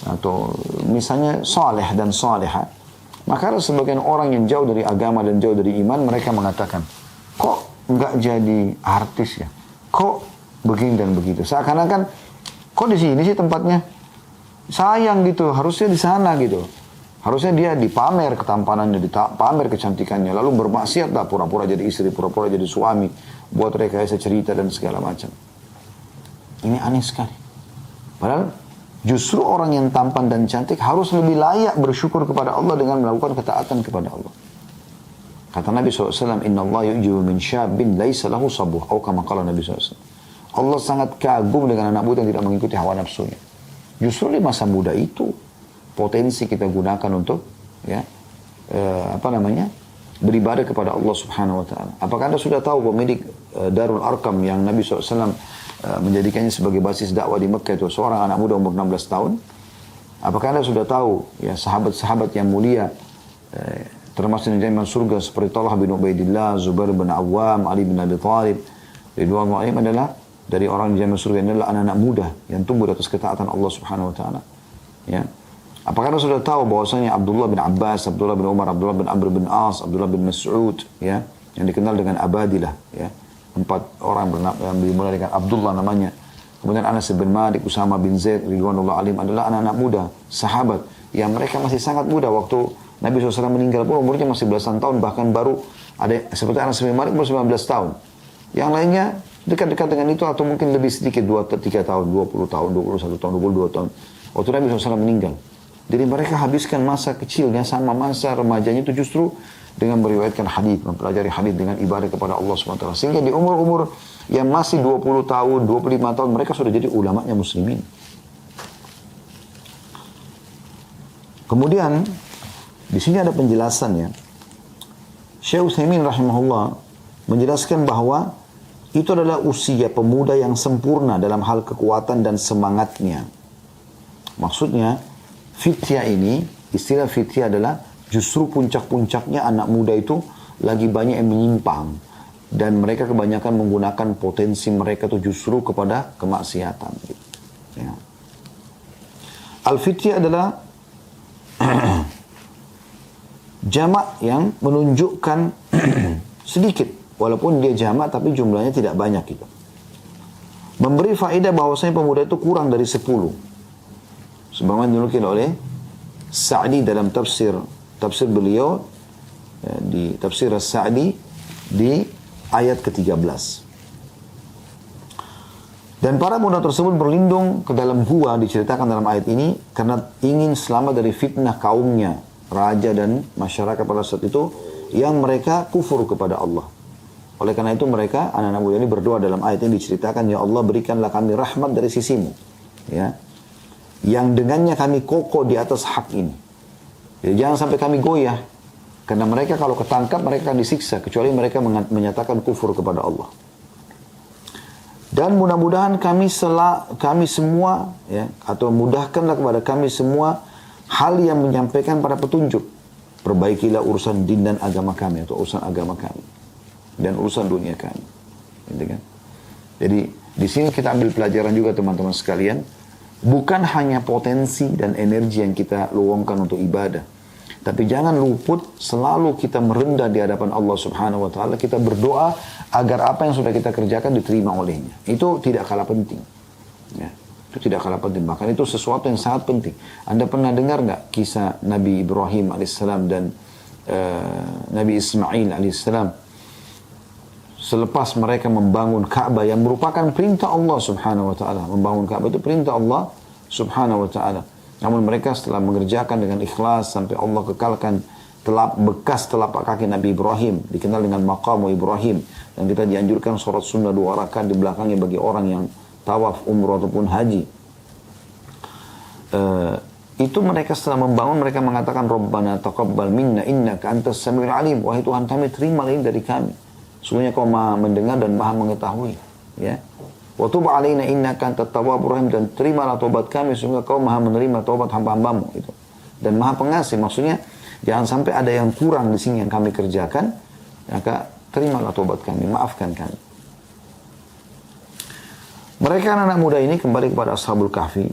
atau misalnya saleh dan saleha, maka ada sebagian orang yang jauh dari agama dan jauh dari iman, mereka mengatakan, kok nggak jadi artis ya? Kok begini dan begitu? Seakan-akan, kok di sini sih tempatnya? Sayang gitu, harusnya di sana gitu. Harusnya dia dipamer ketampanannya, dipamer kecantikannya, lalu bermaksiat dah, pura-pura jadi istri, pura-pura jadi suami, buat rekayasa cerita dan segala macam. Ini aneh sekali. Padahal justru orang yang tampan dan cantik harus lebih layak bersyukur kepada Allah dengan melakukan ketaatan kepada Allah. Kata Nabi SAW, Inna Allah yu'jibu min syabin laisa lahu sabuh. Atau kama qala Nabi SAW. Allah sangat kagum dengan anak muda yang tidak mengikuti hawa nafsunya. Justru di masa muda itu potensi kita gunakan untuk beribadah kepada Allah Subhanahu wa taala. Apakah Anda sudah tahu pemilik Darul Arqam yang Nabi SAW menjadikannya sebagai basis dakwah di Mekah itu seorang anak muda umur 16 tahun? Apakah Anda sudah tahu ya sahabat-sahabat yang mulia termasuk di dalam surga seperti Talha bin Ubaidillah, Zubair bin Awam, Ali bin Abi Thalib, ridwanullah alaihim adalah dari orang di dalam surga ini adalah anak-anak muda yang tumbuh di atas ketaatan Allah Subhanahu wa taala. Ya. Apakah Anda sudah tahu bahwasanya Abdullah bin Abbas, Abdullah bin Umar, Abdullah bin Amr bin As, Abdullah bin Mas'ud, ya, yang dikenal dengan Abadilah, ya. 4 orang yang dimulai dengan Abdullah namanya. Kemudian Anas bin Malik, Usama bin Zaid, ridwanullah alaihim adalah anak-anak muda, sahabat yang mereka masih sangat muda waktu Nabi SAW meninggal pun umurnya masih belasan tahun, bahkan baru ada seperti Anas bin Malik baru 19 tahun. Yang lainnya dekat-dekat dengan itu atau mungkin lebih sedikit 2-3 tahun, 20 tahun, 21 tahun, 22 tahun. Waktu Nabi SAW meninggal. Jadi mereka habiskan masa kecilnya sama masa remajanya itu justru dengan meriwayatkan hadis, mempelajari hadis dengan ibadah kepada Allah SWT. Sehingga di umur-umur yang masih 20 tahun, 25 tahun mereka sudah jadi ulamanya muslimin. Kemudian di sini ada penjelasannya. Syekh Utsaimin rahimahullah menjelaskan bahwa itu adalah usia pemuda yang sempurna dalam hal kekuatan dan semangatnya. Maksudnya, fitrah ini, istilah fitrah adalah justru puncak-puncaknya anak muda itu lagi banyak yang menyimpang. Dan mereka kebanyakan menggunakan potensi mereka itu justru kepada kemaksiatan. Ya. Al-fitrah adalah jamak yang menunjukkan sedikit. Walaupun dia jamak tapi jumlahnya tidak banyak gitu. Memberi faedah bahwasanya pemuda itu kurang dari 10. Sebagaimana dinukil oleh Sa'di dalam tafsir beliau di tafsir As-Sa'di di ayat ke-13. Dan para pemuda tersebut berlindung ke dalam gua diceritakan dalam ayat ini karena ingin selamat dari fitnah kaumnya, raja dan masyarakat pada saat itu yang mereka kufur kepada Allah. Oleh karena itu mereka anak-anak muda ini berdoa dalam ayat ini diceritakan, ya Allah berikanlah kami rahmat dari sisimu, ya, yang dengannya kami kokoh di atas hak ini. Jadi jangan sampai kami goyah. Karena mereka kalau ketangkap mereka akan disiksa. Kecuali mereka menyatakan kufur kepada Allah. Dan mudah-mudahan kami semua, ya, atau mudahkanlah kepada kami semua hal yang menyampaikan pada petunjuk. Perbaikilah urusan din dan agama kami, atau urusan agama kami. Dan urusan dunia kami. Gitu kan? Jadi di sini kita ambil pelajaran juga teman-teman sekalian. Bukan hanya potensi dan energi yang kita luangkan untuk ibadah. Tapi jangan luput selalu kita merendah di hadapan Allah Subhanahu wa taala, kita berdoa agar apa yang sudah kita kerjakan diterima olehnya. Itu tidak kalah penting. Ya, itu tidak kalah penting. Bahkan itu sesuatu yang sangat penting. Anda pernah dengar nggak kisah Nabi Ibrahim alaihissalam dan Nabi Ismail alaihissalam selepas mereka membangun Ka'bah yang merupakan perintah Allah Subhanahu wa taala. Membangun Ka'bah itu perintah Allah Subhanahu wa taala. Namun mereka setelah mengerjakan dengan ikhlas sampai Allah kekalkan bekas telapak kaki Nabi Ibrahim, dikenal dengan maqam Ibrahim, dan kita dianjurkan sholat sunnah 2 rakaat di belakangnya bagi orang yang tawaf, umrah ataupun haji. Itu mereka setelah membangun, mereka mengatakan, Rabbana taqabbal minna innaka antas samiul alim. Wahai Tuhan kami, terimalah ini dari kami. Sungguhnya kau maha mendengar dan maha mengetahui. Ya. Wa tub alaina innaka antat tawwabur rahim. Dan terimalah taubat kami, sungguh kau maha menerima taubat hamba-hambamu. Itu. Dan maha pengasih. Maksudnya, jangan sampai ada yang kurang di sini yang kami kerjakan. Maka terimalah taubat kami, maafkan kami. Mereka anak muda ini kembali kepada Ashabul Kahfi.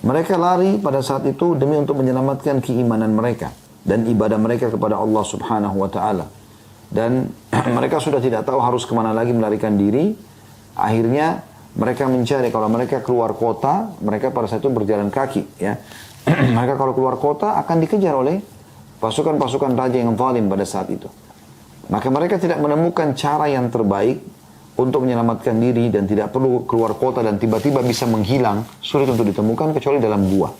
Mereka lari pada saat itu demi untuk menyelamatkan keimanan mereka dan ibadah mereka kepada Allah Subhanahu wa taala. Dan mereka sudah tidak tahu harus kemana lagi melarikan diri. Akhirnya mereka mencari, kalau mereka keluar kota, mereka pada saat itu berjalan kaki, ya. Mereka kalau keluar kota akan dikejar oleh pasukan-pasukan raja yang zalim pada saat itu. Maka mereka tidak menemukan cara yang terbaik untuk menyelamatkan diri dan tidak perlu keluar kota dan tiba-tiba bisa menghilang, sulit untuk ditemukan kecuali dalam gua.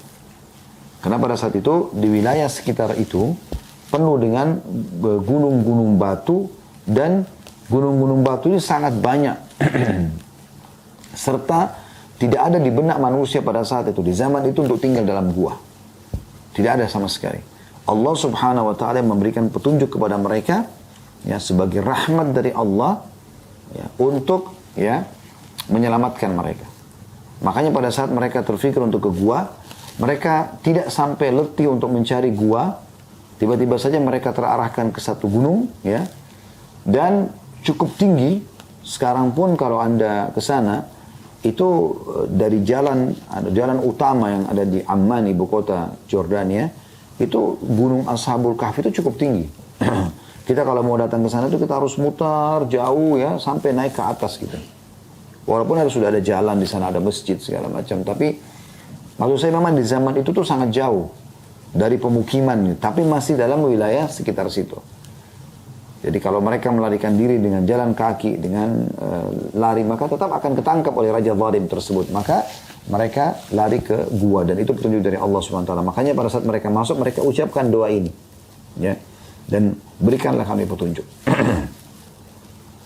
Karena pada saat itu di wilayah sekitar itu penuh dengan gunung-gunung batu, dan gunung-gunung batu ini sangat banyak. Serta tidak ada di benak manusia pada saat itu, di zaman itu, untuk tinggal dalam gua. Tidak ada sama sekali. Allah Subhanahu wa taala memberikan petunjuk kepada mereka, ya, sebagai rahmat dari Allah, ya, untuk, ya, menyelamatkan mereka. Makanya pada saat mereka terfikir untuk ke gua, mereka tidak sampai letih untuk mencari gua. Tiba-tiba saja mereka terarahkan ke satu gunung, ya, dan cukup tinggi. Sekarang pun kalau Anda ke sana, itu dari jalan utama yang ada di Amman, ibu kota Jordania, itu gunung Ashabul Kahfi itu cukup tinggi. Kita kalau mau datang ke sana itu kita harus mutar jauh, ya, sampai naik ke atas gitu. Walaupun sudah ada jalan di sana, ada masjid segala macam, tapi maksud saya memang di zaman itu tuh sangat jauh dari pemukiman, tapi masih dalam wilayah sekitar situ. Jadi kalau mereka melarikan diri dengan jalan kaki, dengan lari, maka tetap akan ketangkap oleh raja zalim tersebut. Maka mereka lari ke gua, dan itu petunjuk dari Allah SWT. Makanya pada saat mereka masuk, mereka ucapkan doa ini, ya. Dan berikanlah kami petunjuk.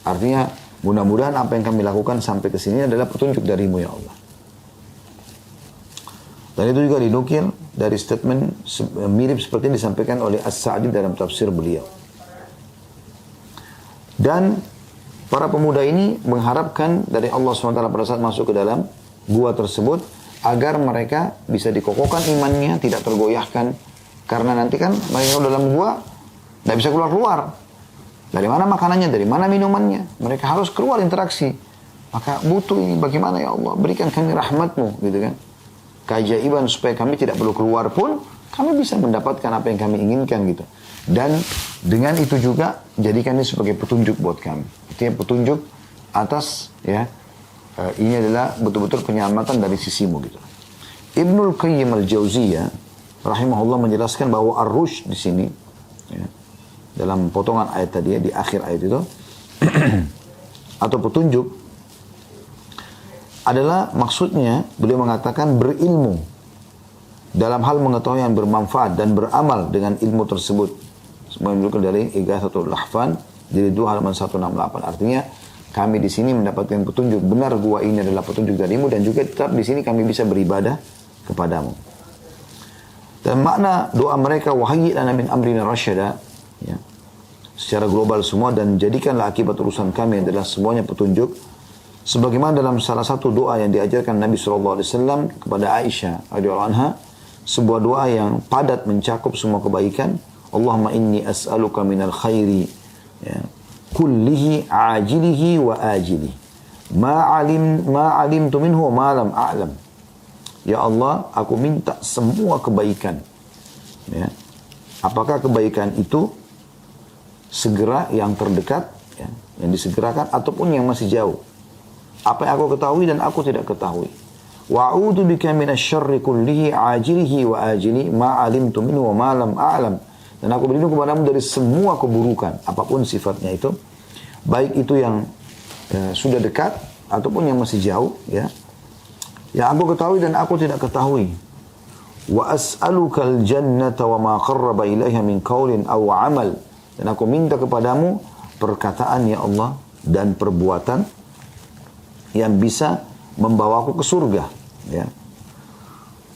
Artinya mudah-mudahan apa yang kami lakukan sampai ke sini adalah petunjuk darimu, ya Allah. Dan itu juga dinukil dari statement mirip seperti yang disampaikan oleh As-Sa'di dalam tafsir beliau. Dan para pemuda ini mengharapkan dari Allah SWT pada saat masuk ke dalam gua tersebut, agar mereka bisa dikokohkan imannya, tidak tergoyahkan. Karena nanti kan mereka dalam gua tidak bisa keluar-keluar. Dari mana makanannya, dari mana minumannya. Mereka harus keluar interaksi. Maka butuh ini, bagaimana ya Allah, berikan kami rahmatmu, gitu kan. Keajaiban supaya kami tidak perlu keluar pun, kami bisa mendapatkan apa yang kami inginkan, gitu. Dan dengan itu juga, jadikan ini sebagai petunjuk buat kami. Artinya petunjuk atas, ya, ini adalah betul-betul penyelamatan dari sisimu, gitu. Ibnul Qayyim al-Jauziyah rahimahullah menjelaskan bahwa ar-rusyd di sini, ya, dalam potongan ayat tadi, ya, di akhir ayat itu atau petunjuk adalah maksudnya beliau mengatakan berilmu dalam hal mengetahui yang bermanfaat dan beramal dengan ilmu tersebut. Semua menunjukkan dari Ighathatul Lahfan jilid 2 halaman 168. Artinya kami di sini mendapatkan petunjuk, benar gua ini adalah petunjuk darimu, dan juga tetap di sini kami bisa beribadah kepadamu. Dan makna doa mereka, wahyi lana min amrina rasyada, ya, secara global semua, dan jadikanlah akibat urusan kami adalah semuanya petunjuk. Sebagaimana dalam salah satu doa yang diajarkan Nabi SAW kepada Aisyah radhiyallahu anha, sebuah doa yang padat mencakup semua kebaikan. Allahumma inni as'aluka minal khairi, ya, kullihi ajilihi wa ajilihi ma alimtu minhu ma lam a'lam. Ya Allah, aku minta semua kebaikan, ya. Apakah kebaikan itu segera, yang terdekat, ya, yang disegerakan, ataupun yang masih jauh. Apa yang aku ketahui dan aku tidak ketahui. Wa'udhu bika minasyarri kullihi ajilihi wa ajili ma alimtu minhu wa ma lam a'lam. Dan aku berlindung kepadamu dari semua keburukan, apapun sifatnya itu, baik itu yang sudah dekat ataupun yang masih jauh, ya, yang aku ketahui dan aku tidak ketahui. Wa as'alukal jannata wa ma qarraba ilaiha min qaulin aw amal. Dan aku minta kepadamu perkataan, ya Allah, dan perbuatan yang bisa membawaku ke surga, ya.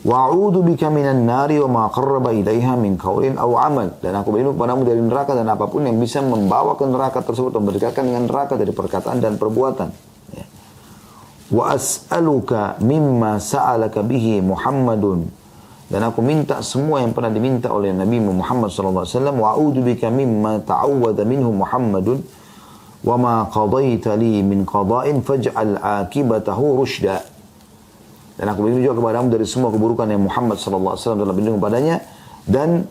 Wa'udzu bika minan nari wa ma qarraba ilaiha min qaulin aw amal. Dan aku berlindung padamu dari neraka dan apapun yang bisa membawa ke neraka tersebut, mendekatkan dengan neraka dari perkataan dan perbuatan. Ya. Wa as'aluka mimma sa'alaka bihi Muhammadun. Dan aku minta semua yang pernah diminta oleh Nabi Muhammad sallallahu alaihi wasallam. Wa'udzu bika mimma ta'awwadha minhu Muhammadun wa ma qadaita li min qada'in faj'al 'aqibatahu rusyda. Dan aku berlindung juga kepadamu dari semua keburukan yang Muhammad sallallahu alaihi wasallam telah berlindung padanya, dan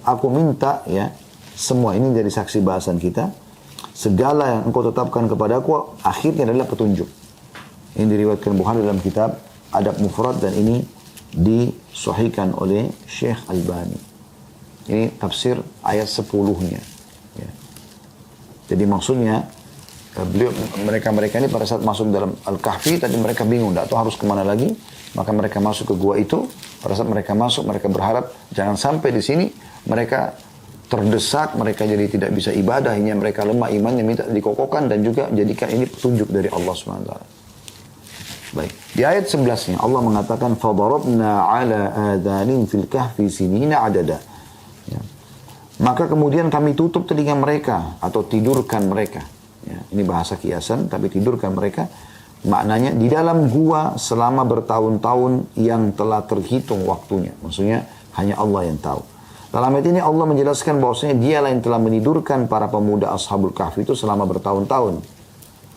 aku minta, ya, semua ini dari saksi bahasan kita, segala yang engkau tetapkan kepadaku akhirnya adalah petunjuk. Ini diriwayatkan Bukhari dalam kitab Adab Mufrad, dan ini disahihkan oleh Syekh Albani. Ini tafsir ayat 10-nya. Ya. Jadi maksudnya mereka ini pada saat masuk dalam Al-Kahfi tadi mereka bingung, tidak tahu harus kemana lagi. Maka mereka masuk ke gua itu. Pada saat mereka masuk, mereka berharap jangan sampai di sini mereka terdesak, mereka jadi tidak bisa ibadah, hingga mereka lemah imannya, minta dikokohkan dan juga jadikan ini petunjuk dari Allah SWT. Baik. Di ayat 11-nya Allah mengatakan fadarabna ala adhanin fil kahfi sinina adada. Ya. Maka kemudian kami tutup telinga mereka atau tidurkan mereka. Ya, ini bahasa kiasan, tapi tidurkan mereka. Maknanya di dalam gua selama bertahun-tahun yang telah terhitung waktunya. Maksudnya hanya Allah yang tahu. Dalam ayat ini Allah menjelaskan bahwasanya dialah yang telah menidurkan para pemuda Ashabul Kahfi itu selama bertahun-tahun.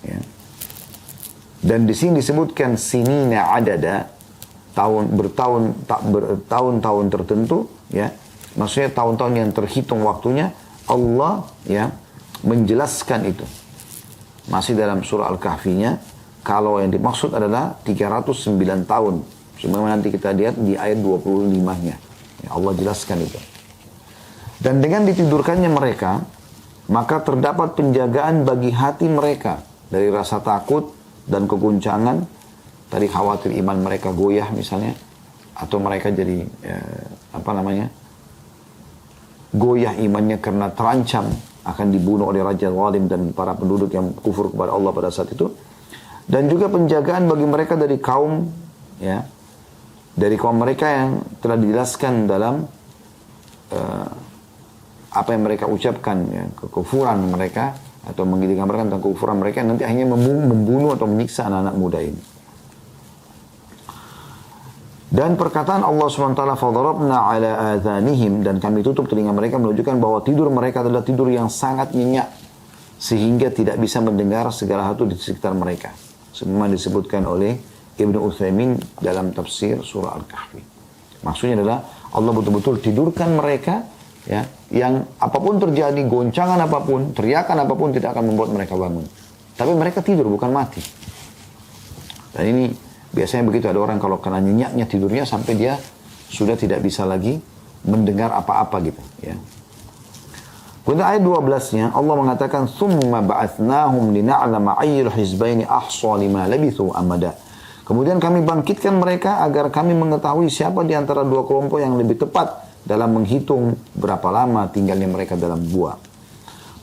Ya. Dan di sini disebutkan sinina adada, bertahun-tahun tertentu, ya. Maksudnya tahun-tahun yang terhitung waktunya. Allah, ya, menjelaskan itu. Masih dalam surah Al-Kahfinya, kalau yang dimaksud adalah 309 tahun. Sebagaimana nanti kita lihat di ayat 25-nya. Ya, Allah jelaskan itu. Dan dengan ditidurkannya mereka, maka terdapat penjagaan bagi hati mereka dari rasa takut dan keguncangan. Tadi khawatir iman mereka goyah misalnya, atau mereka jadi goyah imannya karena terancam akan dibunuh oleh raja zalim dan para penduduk yang kufur kepada Allah pada saat itu. Dan juga penjagaan bagi mereka dari kaum, ya, dari kaum mereka yang telah dijelaskan dalam apa yang mereka ucapkan, ya, kekufuran mereka atau menggambarkan tentang kekufuran mereka yang nanti akhirnya membunuh atau menyiksa anak-anak muda ini. Dan perkataan Allah SWT, fadarabna ala adhanihim, dan kami tutup telinga mereka, menunjukkan bahwa tidur mereka adalah tidur yang sangat nyenyak, sehingga tidak bisa mendengar segala hal di sekitar mereka. Semua disebutkan oleh Ibnu Utsaimin dalam tafsir surah Al-Kahfi. Maksudnya adalah Allah betul-betul tidurkan mereka, ya, yang apapun terjadi, goncangan apapun, teriakan apapun tidak akan membuat mereka bangun. Tapi mereka tidur, bukan mati. Dan ini biasanya begitu, ada orang kalau kena nyenyaknya tidurnya sampai dia sudah tidak bisa lagi mendengar apa-apa gitu, ya. Kemudian ayat 12-nya Allah mengatakan summa ba'athnahum lina'lama ayyul hizbaini ahsa lima labithu amada. Kemudian kami bangkitkan mereka agar kami mengetahui siapa di antara dua kelompok yang lebih tepat dalam menghitung berapa lama tinggalnya mereka dalam gua.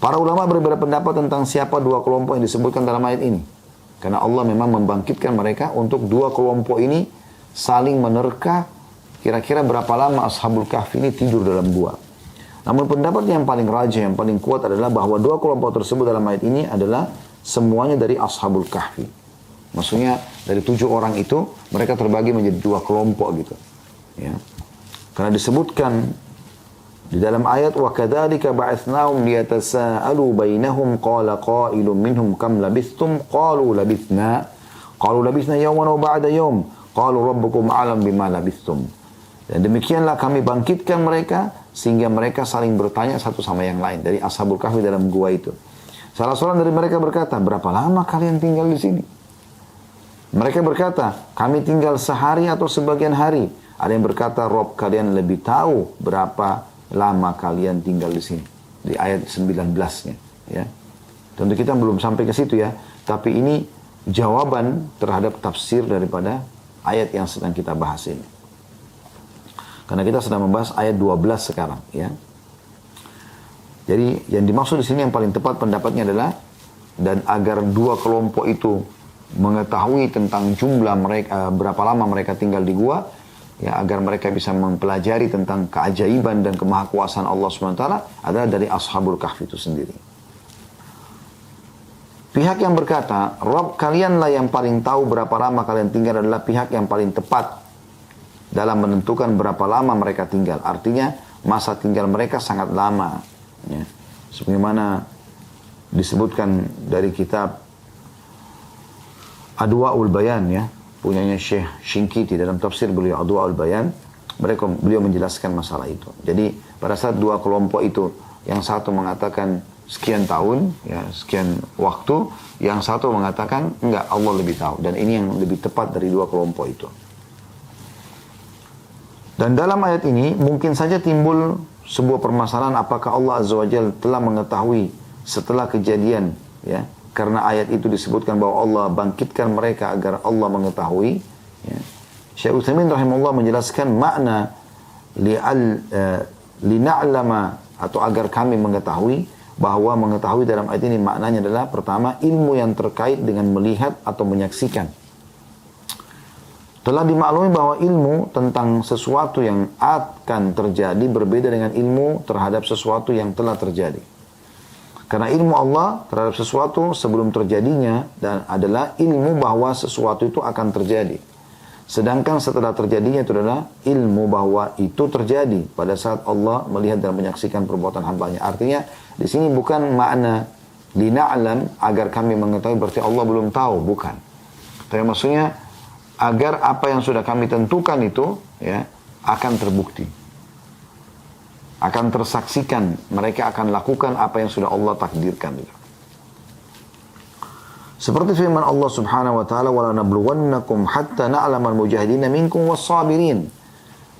Para ulama berbeda pendapat tentang siapa dua kelompok yang disebutkan dalam ayat ini. Karena Allah memang membangkitkan mereka untuk dua kelompok ini saling menerka kira-kira berapa lama Ashabul Kahfi ini tidur dalam gua. Namun pendapat yang paling rajih, yang paling kuat adalah bahwa dua kelompok tersebut dalam ayat ini adalah semuanya dari Ashabul Kahfi. Maksudnya dari 7 orang itu mereka terbagi menjadi dua kelompok gitu. Ya. Karena disebutkan di dalam ayat wa kadzalika ba'athnahum liyatasaalu bainahum qala qailun minhum kam labithtum qalu labithna yawman wa ba'da yawm qalu rabbukum a'lam bima labithtum. Dan demikianlah kami bangkitkan mereka sehingga mereka saling bertanya satu sama yang lain dari Ashabul Kahfi dalam gua itu. Salah seorang dari mereka berkata, berapa lama kalian tinggal di sini? Mereka berkata, kami tinggal sehari atau sebagian hari. Ada yang berkata, Rob kalian lebih tahu berapa lama kalian tinggal di sini. Di ayat 19-nya. Ya. Tentu kita belum sampai ke situ ya. Tapi ini jawaban terhadap tafsir daripada ayat yang sedang kita bahas ini. Karena kita sedang membahas ayat 12 sekarang. Ya. Jadi yang dimaksud di sini yang paling tepat pendapatnya adalah, dan agar dua kelompok itu mengetahui tentang jumlah mereka, berapa lama mereka tinggal di gua, ya, agar mereka bisa mempelajari tentang keajaiban dan kemahakuasaan Allah SWT adalah dari Ashabul Kahfi itu sendiri. Pihak yang berkata, Rabb kalianlah yang paling tahu berapa lama kalian tinggal adalah pihak yang paling tepat dalam menentukan berapa lama mereka tinggal. Artinya masa tinggal mereka sangat lama. Ya. Sebagaimana disebutkan dari kitab Adwa'ul Bayan, ya, punyanya Syekh Shinkiti dalam tafsir beliau Adwa'ul Bayan, beliau menjelaskan masalah itu. Jadi pada saat dua kelompok itu, yang satu mengatakan sekian tahun, ya, sekian waktu, yang satu mengatakan enggak, Allah lebih tahu. Dan ini yang lebih tepat dari dua kelompok itu. Dan dalam ayat ini mungkin saja timbul sebuah permasalahan, apakah Allah Azza wa Jalla telah mengetahui setelah kejadian, ya, karena ayat itu disebutkan bahwa Allah bangkitkan mereka agar Allah mengetahui, ya. Syekh Utsaimin rahimahullah menjelaskan makna lina'lama atau agar kami mengetahui, bahwa mengetahui dalam ayat ini maknanya adalah pertama, ilmu yang terkait dengan melihat atau menyaksikan. Telah dimaklumi bahwa ilmu tentang sesuatu yang akan terjadi berbeda dengan ilmu terhadap sesuatu yang telah terjadi. Karena ilmu Allah terhadap sesuatu sebelum terjadinya dan adalah ilmu bahwa sesuatu itu akan terjadi. Sedangkan setelah terjadinya itu adalah ilmu bahwa itu terjadi pada saat Allah melihat dan menyaksikan perbuatan hambanya. Artinya di sini bukan makna lina'lam agar kami mengetahui berarti Allah belum tahu, bukan. Tapi maksudnya agar apa yang sudah kami tentukan itu, ya, akan terbukti, akan tersaksikan, mereka akan lakukan apa yang sudah Allah takdirkan. Seperti firman Allah Subhanahu wa taala, "Wala nabluwannakum hatta na'lamal mujahidina minkum was-sabirin."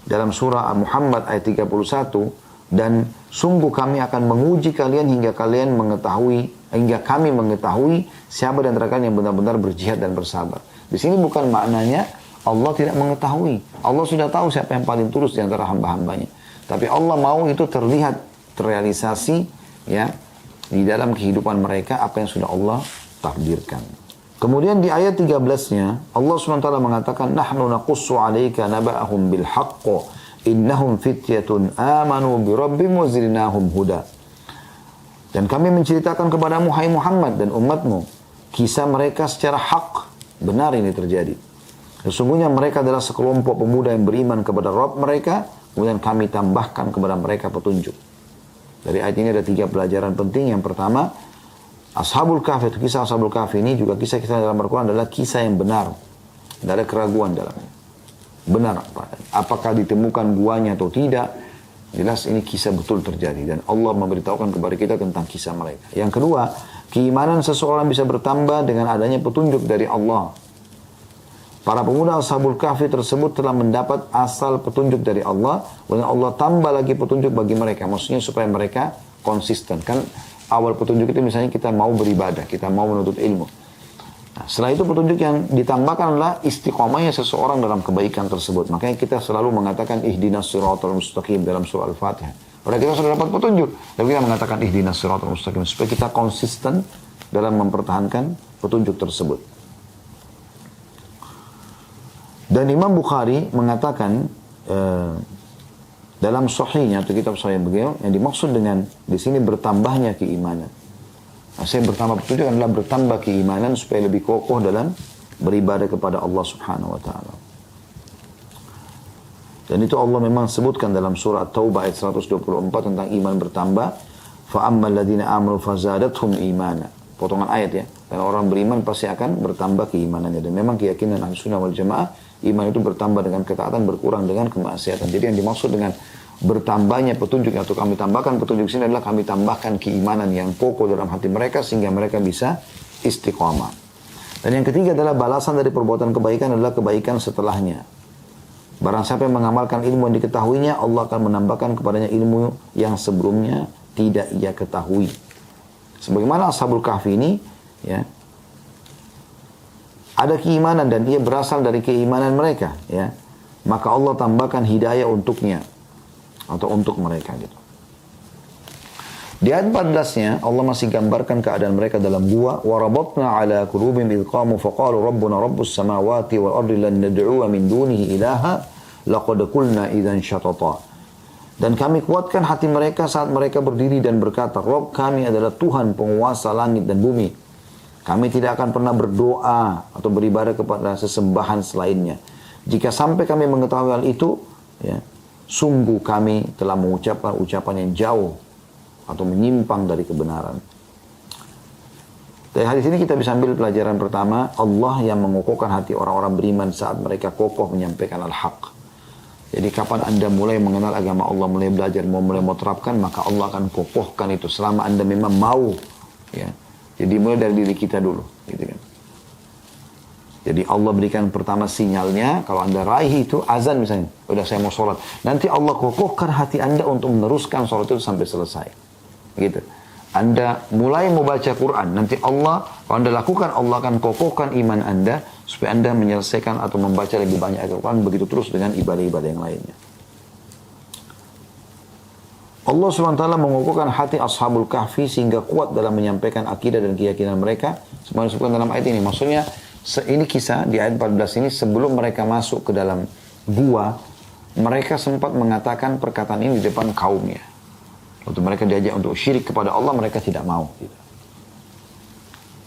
Dalam surah Muhammad ayat 31, dan sungguh kami akan menguji kalian hingga kami mengetahui siapa di antara kalian yang benar-benar berjihad dan bersabar. Di sini bukan maknanya Allah tidak mengetahui. Allah sudah tahu siapa yang paling tulus di antara hamba-hambanya. Tapi Allah mau itu terlihat, terrealisasi, ya, di dalam kehidupan mereka apa yang sudah Allah takdirkan. Kemudian di ayat 13-nya Allah SWT mengatakan, "Nahnu naqussu 'alaika naba'ahum bil haqq innahum fityatun amanu bi rabbihim wa zidnahum huda." Dan kami menceritakan kepadamu hai Muhammad dan umatmu kisah mereka secara hak, benar ini terjadi. Sesungguhnya mereka adalah sekelompok pemuda yang beriman kepada Rabb mereka, kemudian kami tambahkan kepada mereka petunjuk. Dari ayat ini ada 3 pelajaran penting. Yang pertama, Ashabul Kahfi, kisah Ashabul Kahfi ini juga kisah-kisah dalam Al-Quran adalah kisah yang benar. Tidak ada keraguan dalamnya. Benar. Apakah ditemukan guanya atau tidak, jelas ini kisah betul terjadi. Dan Allah memberitahukan kepada kita tentang kisah mereka. Yang kedua, keimanan seseorang bisa bertambah dengan adanya petunjuk dari Allah. Para pemuda Ashabul Kahfi tersebut telah mendapat asal petunjuk dari Allah. Dan Allah tambah lagi petunjuk bagi mereka. Maksudnya supaya mereka konsisten. Kan awal petunjuk itu misalnya kita mau beribadah, kita mau menuntut ilmu. Nah, setelah itu petunjuk yang ditambahkan adalah istiqomahnya seseorang dalam kebaikan tersebut. Makanya kita selalu mengatakan ihdinas siratal mustaqim dalam surah Al-Fatihah. Padahal kita sudah dapat petunjuk, tapi kita mengatakan ihdinas siratal mustaqim supaya kita konsisten dalam mempertahankan petunjuk tersebut. Dan Imam Bukhari mengatakan dalam sahihnya atau kitab sahih beliau, yang dimaksud dengan di sini bertambahnya keimanan. Nah, saya bertambah petunjuk adalah bertambah keimanan supaya lebih kokoh dalam beribadah kepada Allah Subhanahu wa taala. Dan itu Allah memang sebutkan dalam surah At-Taubah ayat 124 tentang iman bertambah. Fa ammal ladzina amanu fazadathum imana. Potongan ayat, ya. Dan orang beriman pasti akan bertambah keimanannya. Dan memang keyakinan Ahlussunnah wal Jamaah, iman itu bertambah dengan ketaatan, berkurang dengan kemaksiatan. Jadi yang dimaksud dengan bertambahnya petunjuk atau kami tambahkan petunjuk sini adalah kami tambahkan keimanan yang kokoh dalam hati mereka sehingga mereka bisa istiqamah. Dan yang ketiga adalah balasan dari perbuatan kebaikan adalah kebaikan setelahnya. Barang siapa yang mengamalkan ilmu yang diketahuinya, Allah akan menambahkan kepadanya ilmu yang sebelumnya tidak ia ketahui. Sebagaimana Ashabul Kahfi ini, ya, ada keimanan dan ia berasal dari keimanan mereka, ya. Maka Allah tambahkan hidayah untuknya atau untuk mereka, gitu. Di ayat 14-nya Allah masih gambarkan keadaan mereka dalam gua. Warabatna ala qulubihim idh qamu faqalu rabbuna rabbus samawati wal ardi lan nad'uwa min dunihi ilaha laqad qulna idzan syatata. Dan kami kuatkan hati mereka saat mereka berdiri dan berkata, Rabb kami adalah Tuhan penguasa langit dan bumi. Kami tidak akan pernah berdoa atau beribadah kepada sesembahan selainnya. Jika sampai kami mengetahui hal itu, ya, sungguh kami telah mengucapkan ucapan yang jauh atau menyimpang dari kebenaran. Dari hadis ini kita bisa ambil pelajaran pertama, Allah yang mengokohkan hati orang-orang beriman saat mereka kokoh menyampaikan al-haq. Jadi kapan Anda mulai mengenal agama Allah, mulai belajar, mulai terapkan, maka Allah akan kokohkan itu selama Anda memang mau. Ya. Jadi mulai dari diri kita dulu. Gitu kan. Jadi Allah berikan pertama sinyalnya, kalau Anda raih itu, azan misalnya, udah saya mau sholat. Nanti Allah kokohkan hati Anda untuk meneruskan sholat itu sampai selesai. Gitu. Anda mulai mau baca Quran, nanti Allah, kalau Anda lakukan, Allah akan kokohkan iman Anda, supaya Anda menyelesaikan atau membaca lebih banyak Al-Quran, begitu terus dengan ibadah-ibadah yang lainnya. Allah SWT mengokohkan hati Ashabul Kahfi sehingga kuat dalam menyampaikan akidah dan keyakinan mereka. Semuanya disebutkan dalam ayat ini. Maksudnya, ini kisah di ayat 14 ini, sebelum mereka masuk ke dalam gua, mereka sempat mengatakan perkataan ini di depan kaumnya. Waktu mereka diajak untuk syirik kepada Allah, mereka tidak mau.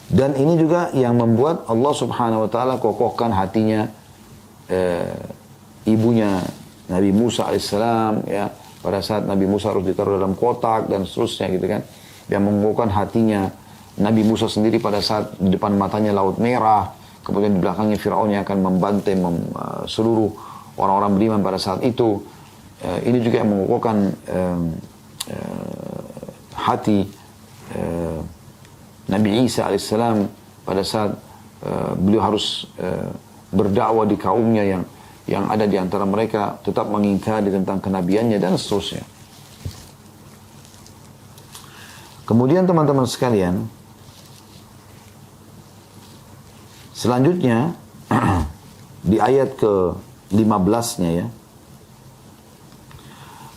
Dan ini juga yang membuat Allah Subhanahu Wa Taala kokohkan hatinya ibunya Nabi Musa alaihissalam, ya, pada saat Nabi Musa harus ditaruh dalam kotak dan seterusnya gitu kan. Yang mengokohkan hatinya Nabi Musa sendiri pada saat di depan matanya Laut Merah, kemudian di belakangnya Firaun yang akan membantai seluruh orang-orang beriman pada saat itu. Ini juga yang mengokohkan hati Nabi Isa alaihissalam pada saat beliau harus berdakwah di kaumnya yang ada di antara mereka tetap mengingkari tentang kenabiannya dan seterusnya. Kemudian teman-teman sekalian, selanjutnya di ayat ke-15-nya ya.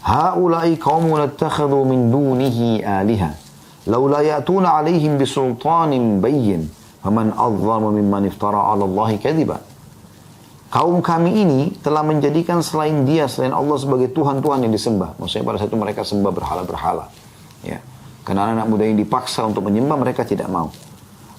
Haula'i qaumun ittakhadhu min dunihi aliha laula ya'tuna 'alaihim bisultanin bayyin faman adzamu mimman iftara 'ala Allahi kadhiba. Kaum kami ini telah menjadikan selain Allah sebagai Tuhan-Tuhan yang disembah. Maksudnya pada saat itu mereka sembah berhala-berhala. Ya. Karena anak-anak muda yang dipaksa untuk menyembah, mereka tidak mau.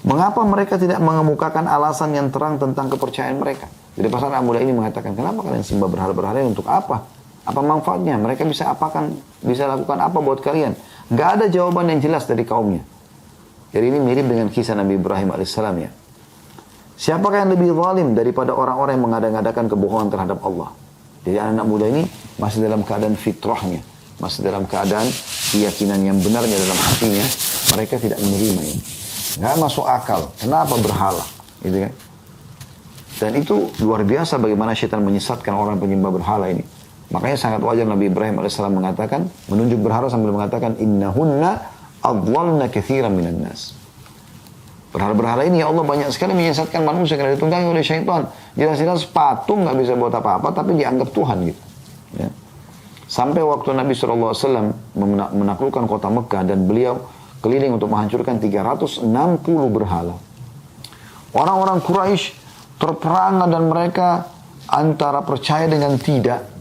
Mengapa mereka tidak mengemukakan alasan yang terang tentang kepercayaan mereka? Jadi pas anak muda ini mengatakan, kenapa kalian sembah berhala-berhala untuk apa? Apa manfaatnya? Mereka bisa lakukan apa buat kalian? Gak ada jawaban yang jelas dari kaumnya. Jadi ini mirip dengan kisah Nabi Ibrahim alaihissalam ya. Siapakah yang lebih zalim daripada orang-orang yang mengada-ngadakan kebohongan terhadap Allah? Jadi anak muda ini masih dalam keadaan fitrahnya, masih dalam keadaan keyakinan yang benarnya dalam hatinya. Mereka tidak menerima ini. Gak masuk akal. Kenapa berhala? Gitu kan? Dan itu luar biasa bagaimana syaitan menyesatkan orang penyembah berhala ini. Makanya sangat wajar Nabi Ibrahim AS mengatakan, menunjuk berhala sambil mengatakan, innahunna adlalna kathiran minan nas. Berhala-berhala ini ya Allah banyak sekali menyesatkan manusia karena ditunggangi oleh syaitan. Jelas-jelas patung nggak bisa buat apa-apa, tapi dianggap Tuhan gitu. Ya. Sampai waktu Nabi SAW menaklukkan kota Mekah dan beliau keliling untuk menghancurkan 360 berhala. Orang-orang Quraisy terperangah dan mereka antara percaya dengan tidak,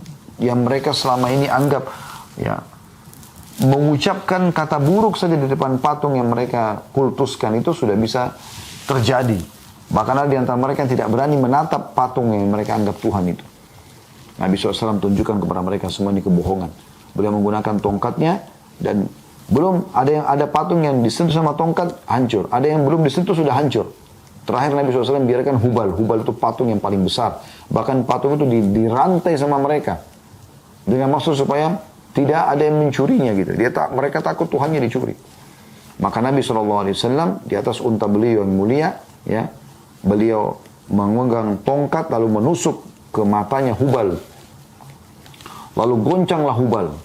yang mereka selama ini anggap ya mengucapkan kata buruk saja di depan patung yang mereka kultuskan itu sudah bisa terjadi. Bahkan ada di antara mereka yang tidak berani menatap patung yang mereka anggap Tuhan itu. Nabi SAW tunjukkan kepada mereka semua ini kebohongan. Beliau menggunakan tongkatnya dan ada patung yang disentuh sama tongkat hancur. Ada yang belum disentuh sudah hancur. Terakhir Nabi SAW biarkan Hubal. Hubal itu patung yang paling besar. Bahkan patung itu dirantai sama mereka. Dengan maksud supaya tidak ada yang mencurinya gitu. Mereka takut Tuhannya dicuri. Maka Nabi SAW di atas unta beliau yang mulia, ya, beliau memegang tongkat lalu menusuk ke matanya Hubal. Lalu goncanglah Hubal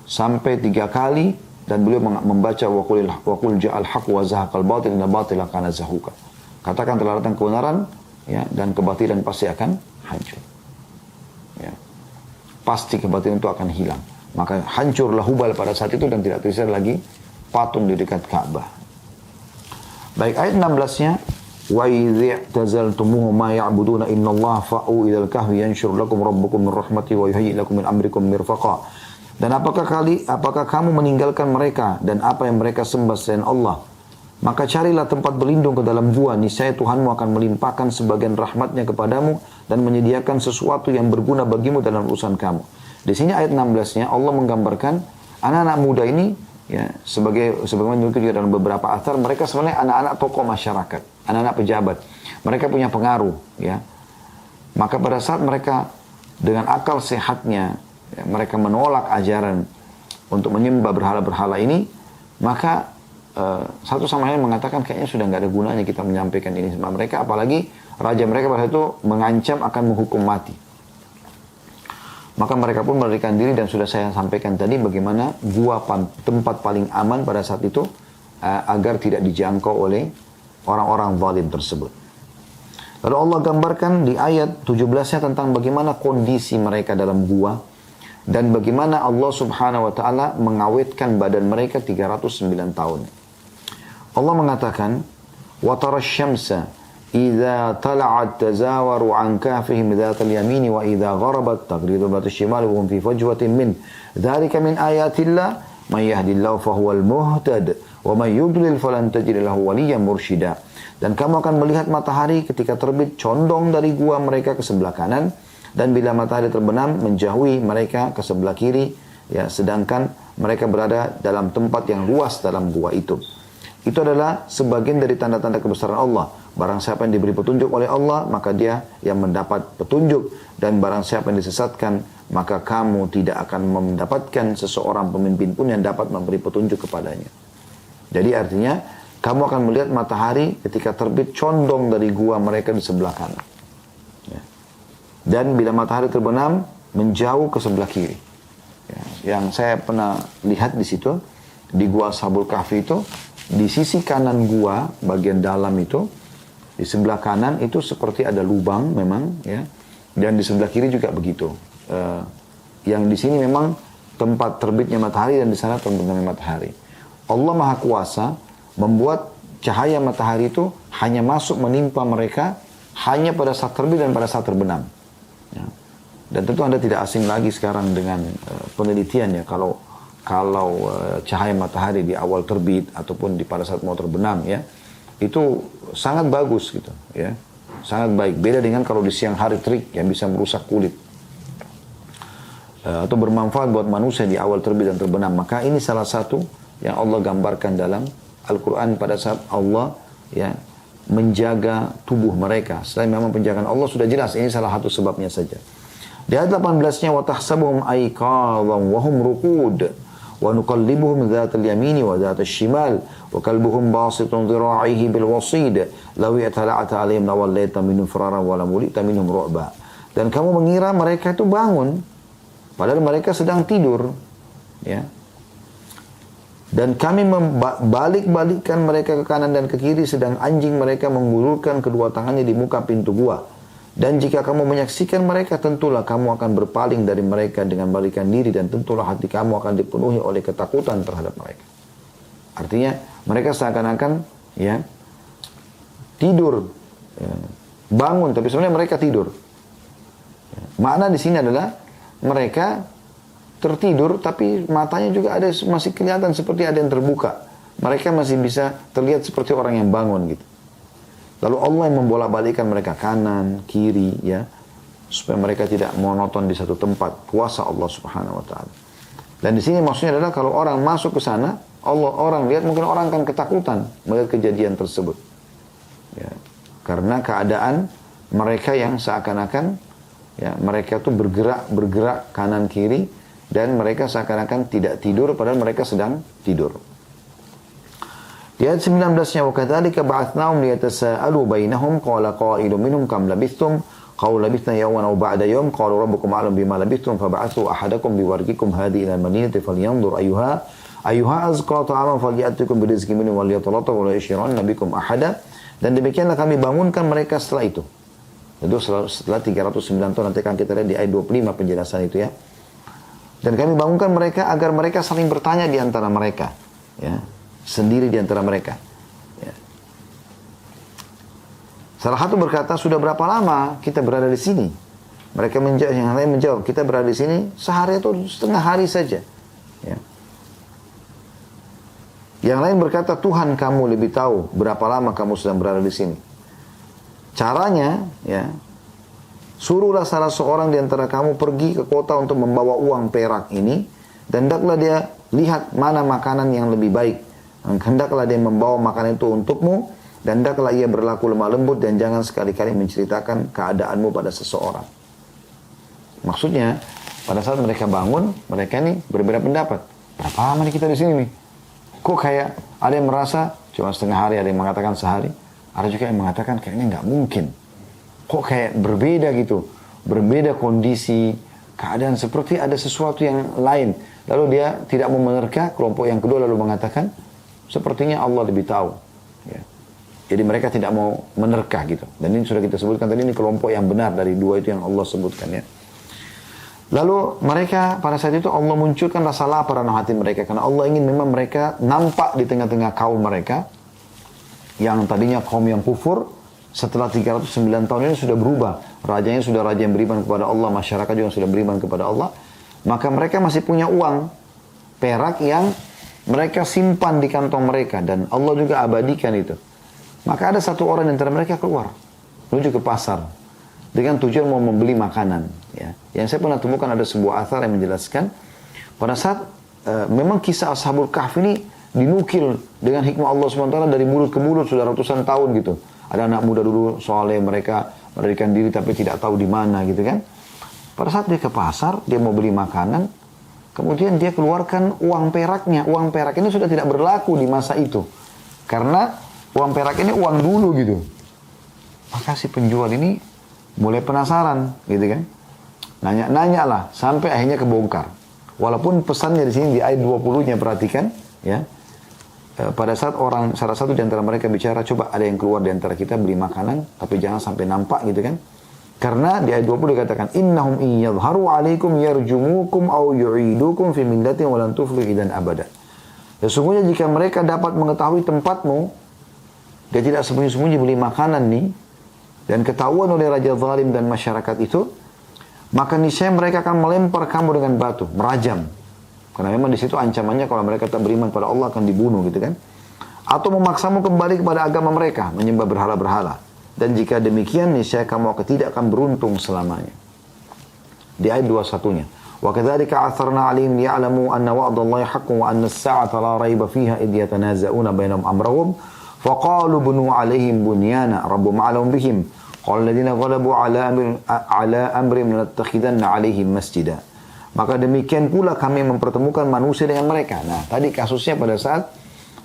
sampai 3 kali dan beliau membaca waqul ja'al haqq wa zahaqal batil inna batila kana zahuqa. Katakan telah datang kebenaran, ya, dan kebatilan pasti akan hancur. Ya. Pasti kebatilan itu akan hilang. Maka hancurlah Hubal pada saat itu dan tidak tersisa lagi patung di dekat Ka'bah. Baik, ayat 16-nya Wa idh i'tazaltumuhum ma ya'buduna innallaha fa'u ilal kahfi yanshur lakum rabbukum min rahmatihi wa yuhayyi lakum min amrikum mirfaqa. Dan apakah kamu meninggalkan mereka dan apa yang mereka sembah selain Allah? Maka carilah tempat berlindung ke dalam gua, niscaya Tuhanmu akan melimpahkan sebagian rahmatnya kepadamu dan menyediakan sesuatu yang berguna bagimu dalam urusan kamu. Di sini ayat 16-nya Allah menggambarkan anak-anak muda ini, ya, sebagaimana juga dalam beberapa athar, mereka sebenarnya anak-anak tokoh masyarakat, anak-anak pejabat. Mereka punya pengaruh, ya. Maka pada saat mereka dengan akal sehatnya, ya, mereka menolak ajaran untuk menyembah berhala-berhala ini, maka satu sama lain mengatakan kayaknya sudah nggak ada gunanya kita menyampaikan ini sama mereka, apalagi raja mereka pada itu mengancam akan menghukum mati. Maka mereka pun melarikan diri dan sudah saya sampaikan tadi bagaimana gua tempat paling aman pada saat itu agar tidak dijangkau oleh orang-orang zalim tersebut. Lalu Allah gambarkan di ayat 17-nya tentang bagaimana kondisi mereka dalam gua dan bagaimana Allah Subhanahu wa taala mengawetkan badan mereka 309 tahun. Allah mengatakan, "Wa tarasy-syamsa idza tala'at tazawaru 'an kahfihim dzatal yamini wa idza gharabat taghridu bil shimali wa hum fi fajwatin min dzalika min ayatillah may yahdillahu fahuwal muhtad wa may yudlil falan tajid lahu waliyyan mursyida." Dan kamu akan melihat matahari ketika terbit condong dari gua mereka ke sebelah kanan, dan bila matahari terbenam menjauhi mereka ke sebelah kiri, ya, sedangkan mereka berada dalam tempat yang luas dalam gua itu. Itu adalah sebagian dari tanda-tanda kebesaran Allah. Barang siapa yang diberi petunjuk oleh Allah, maka dia yang mendapat petunjuk. Dan barang siapa yang disesatkan, maka kamu tidak akan mendapatkan seseorang pemimpin pun yang dapat memberi petunjuk kepadanya. Jadi artinya, kamu akan melihat matahari ketika terbit condong dari gua mereka di sebelah kanan. Ya. Dan bila matahari terbenam, menjauh ke sebelah kiri. Ya. Yang saya pernah lihat di situ, di gua Ashabul Kahfi itu, di sisi kanan gua, bagian dalam itu, di sebelah kanan itu seperti ada lubang memang, ya. Dan di sebelah kiri juga begitu. Yang di sini memang tempat terbitnya matahari dan di sana terbenamnya matahari. Allah Maha Kuasa membuat cahaya matahari itu hanya masuk menimpa mereka hanya pada saat terbit dan pada saat terbenam. Ya. Dan tentu Anda tidak asing lagi sekarang dengan penelitian, ya, kalau cahaya matahari di awal terbit ataupun pada saat mau terbenam, ya, itu sangat bagus gitu, ya, sangat baik. Beda dengan kalau di siang hari terik yang bisa merusak kulit atau bermanfaat buat manusia di awal terbit dan terbenam. Maka ini salah satu yang Allah gambarkan dalam Al-Quran pada saat Allah, ya, menjaga tubuh mereka. Selain memang penjagaan Allah sudah jelas, ini salah satu sebabnya saja. Di ayat 18-nya, وَتَحْسَبُهُمْ أَيْقَاظًا وَهُمْ رُقُودٌ وَنُقَلِّبُهُمْ ذَاتَ الْيَمِينِ وَذَاتَ الشِّمَالِ وَكَلْبُهُمْ بَاسِطٌ ذِرَاعَيْهِ بِالْوَصِيدِ لَوْ اطَّلَعْتَ عَلَيْهِمْ لَوَلَّيْتَ مِنْهُمْ فِرَارًا وَلَمُلِئْتَ مِنْهُمْ رُعْبًا. Dan kamu mengira mereka itu bangun, padahal mereka sedang tidur, ya. Dan kami membalik-balikkan mereka ke kanan dan ke kiri, sedang anjing mereka menggulurkan kedua tangannya di muka pintu gua. Dan jika kamu menyaksikan mereka, tentulah kamu akan berpaling dari mereka dengan balikan diri, dan tentulah hati kamu akan dipenuhi oleh ketakutan terhadap mereka. Artinya, mereka seakan-akan, ya, tidur, ya, bangun, tapi sebenarnya mereka tidur. Ya, makna di sini adalah mereka tertidur, tapi matanya juga ada masih kelihatan seperti ada yang terbuka. Mereka masih bisa terlihat seperti orang yang bangun gitu. Lalu Allah yang membolak-balikkan mereka kanan, kiri, ya, supaya mereka tidak monoton di satu tempat. Kuasa Allah Subhanahu wa taala. Dan di sini maksudnya adalah kalau orang masuk ke sana, orang lihat, mungkin orang akan ketakutan melihat kejadian tersebut. Ya, karena keadaan mereka yang seakan-akan, ya, mereka tuh bergerak kanan kiri, dan mereka seakan-akan tidak tidur padahal mereka sedang tidur. Di ayat 19-nya, وَكَذَلِكَ بَعَثْنَاهُمْ لِيَتَسَاءَلُوا بَيْنَهُمْ قَالَ قَائِلٌ مِّنْهُمْ كَمْ لَبِثْتُمْ قَالُوا لَبِثْنَا يَوْمًا أَوْ بَعْدَ يَوْمٍ قَالُوا رَبُّكُمْ أَعْلَمُ بِمَا لَبِثْتُمْ فَبَعَثُوا أَحَدَكُمْ بِوَرْقِكُمْ هَٰذِهِ إِلَى الْمَدِينَةِ فَلْيَنظُرْ أَيُّهَا أَزْكَىٰ طَعَامًا فَلْيَأْتِكُمْ بِرِزْقٍ مِّنْهُ وَلْيَتَلَطَّفْ وَلَا يُشْعِرَنَّ بِكُمْ أَحَدًا. Dan demikianlah kami bangunkan mereka setelah itu. Itu setelah 309 tahun, nanti akan kita lihat di ayat 25 penjelasan itu, ya. Dan kami bangunkan mereka agar mereka saling bertanya di antara mereka, ya, sendiri di antara mereka. Ya. Salah satu berkata, sudah berapa lama kita berada di sini? Mereka yang lain menjawab, kita berada di sini sehari atau setengah hari saja. Ya. Yang lain berkata, Tuhan kamu lebih tahu berapa lama kamu sedang berada di sini. Caranya, ya, suruhlah salah seorang di antara kamu pergi ke kota untuk membawa uang perak ini, dan hendaklah dia lihat mana makanan yang lebih baik. Hendaklah dia membawa makanan itu untukmu, dan hendaklah ia berlaku lemah lembut, dan jangan sekali-kali menceritakan keadaanmu pada seseorang. Maksudnya, pada saat mereka bangun, mereka ini berbeda pendapat. Berapa lama nih kita di sini nih? Kok kayak ada yang merasa cuma setengah hari, ada yang mengatakan sehari, ada juga yang mengatakan kayaknya nggak mungkin. Kok kayak berbeda gitu, berbeda kondisi, keadaan seperti ada sesuatu yang lain. Lalu dia tidak mau menerka, kelompok yang kedua lalu mengatakan, sepertinya Allah lebih tahu. Ya. Jadi mereka tidak mau menerka gitu. Dan ini sudah kita sebutkan tadi, ini kelompok yang benar dari dua itu yang Allah sebutkan ya. Lalu mereka pada saat itu Allah munculkan rasa lapar dalam hati mereka. Karena Allah ingin memang mereka nampak di tengah-tengah kaum mereka. Yang tadinya kaum yang kufur. Setelah 309 tahun ini sudah berubah. Rajanya sudah raja yang beriman kepada Allah. Masyarakat juga sudah beriman kepada Allah. Maka mereka masih punya uang perak yang mereka simpan di kantong mereka. Dan Allah juga abadikan itu. Maka ada satu orang di antara mereka keluar. Menuju ke pasar. Dengan tujuan mau membeli makanan. Ya. Yang saya pernah temukan ada sebuah athar yang menjelaskan. Pada saat memang kisah Ashabul Kahfi ini dinukil dengan hikmah Allah SWT dari mulut ke mulut sudah ratusan tahun gitu. Ada anak muda dulu soalnya mereka melarikan diri tapi tidak tahu di mana gitu kan. Pada saat dia ke pasar, dia mau beli makanan. Kemudian dia keluarkan uang peraknya. Uang perak ini sudah tidak berlaku di masa itu. Karena uang perak ini uang dulu gitu. Maka si penjual ini mulai penasaran, gitu kan? Nanya-nanya lah, sampai akhirnya kebongkar. Walaupun pesannya di sini di ayat 20-nya perhatikan, ya. Pada saat salah satu di antara mereka bicara, coba ada yang keluar di antara kita beli makanan, tapi jangan sampai nampak, gitu kan? Karena di ayat 20 dikatakan, innahum in yadhharu 'alaikum yarjumukum aw yu'idukum fi millatin wa lan tuflihu idzan abada. Sesungguhnya jika mereka dapat mengetahui tempatmu, dia tidak sembunyi-sembunyi beli makanan nih, dan ketahuan oleh raja zalim dan masyarakat itu, maka niscaya mereka akan melempar kamu dengan batu, merajam. Karena memang di situ ancamannya kalau mereka tak beriman pada Allah akan dibunuh gitu kan. Atau memaksamu kembali kepada agama mereka, menyembah berhala-berhala. Dan jika demikian niscaya kamu tidak akan beruntung selamanya. Di ayat 21-nya. Wa kadzalika atharna 'alaihim liya'lamu anna wa'dallahi haqqun wa anna as-sa'ata la raiba fiha idh yatanaza'una bainahum amrahum. فقالوا بنوا عليهم بنيانا ربهم أعلم بهم قال الذين غلبوا على أمر لنتخذن عليهم مسجدا. Maka demikian pula kami mempertemukan manusia dengan mereka. Nah, tadi kasusnya pada saat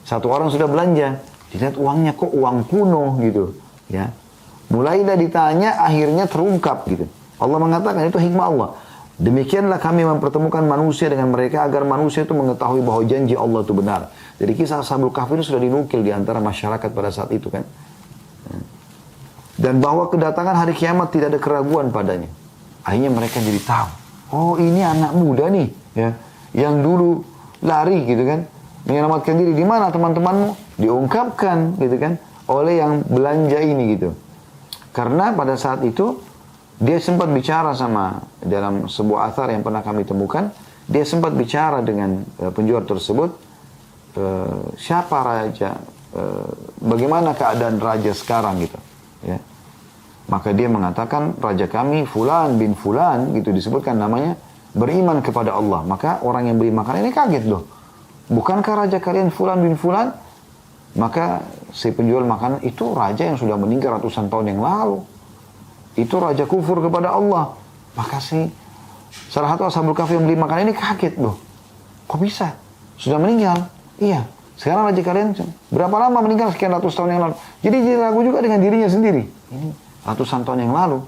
satu orang sudah belanja, dilihat uangnya kok uang kuno gitu, ya. Mulailah ditanya, akhirnya terungkap gitu. Allah mengatakan itu hikmah Allah. Demikianlah kami mempertemukan manusia dengan mereka agar manusia itu mengetahui bahwa janji Allah itu benar. Jadi kisah Ashabul Kahfi ini sudah dinukil di antara masyarakat pada saat itu kan. Dan bahwa kedatangan hari kiamat tidak ada keraguan padanya. Akhirnya mereka jadi tahu. Oh ini anak muda nih. Ya, yang dulu lari gitu kan. Menyelamatkan diri. Di mana teman-temanmu? Diungkapkan gitu kan. Oleh yang belanja ini gitu. Karena pada saat itu dia sempat bicara sama dalam sebuah athar yang pernah kami temukan. Dia sempat bicara dengan penjual tersebut. Siapa raja, bagaimana keadaan raja sekarang gitu, ya. Maka dia mengatakan raja kami Fulan bin Fulan gitu disebutkan namanya beriman kepada Allah. Maka orang yang beri makanan ini kaget loh, bukankah raja kalian Fulan bin Fulan? Maka si penjual makanan itu raja yang sudah meninggal ratusan tahun yang lalu, itu raja kufur kepada Allah. Maka si salah satu Ashabul Kahfi yang beli makanan ini kaget loh, kok bisa sudah meninggal? Iya, sekarang raja kalian berapa lama meninggal? Sekian ratus tahun yang lalu. Jadi dia ragu juga dengan dirinya sendiri. Ini ratusan tahun yang lalu.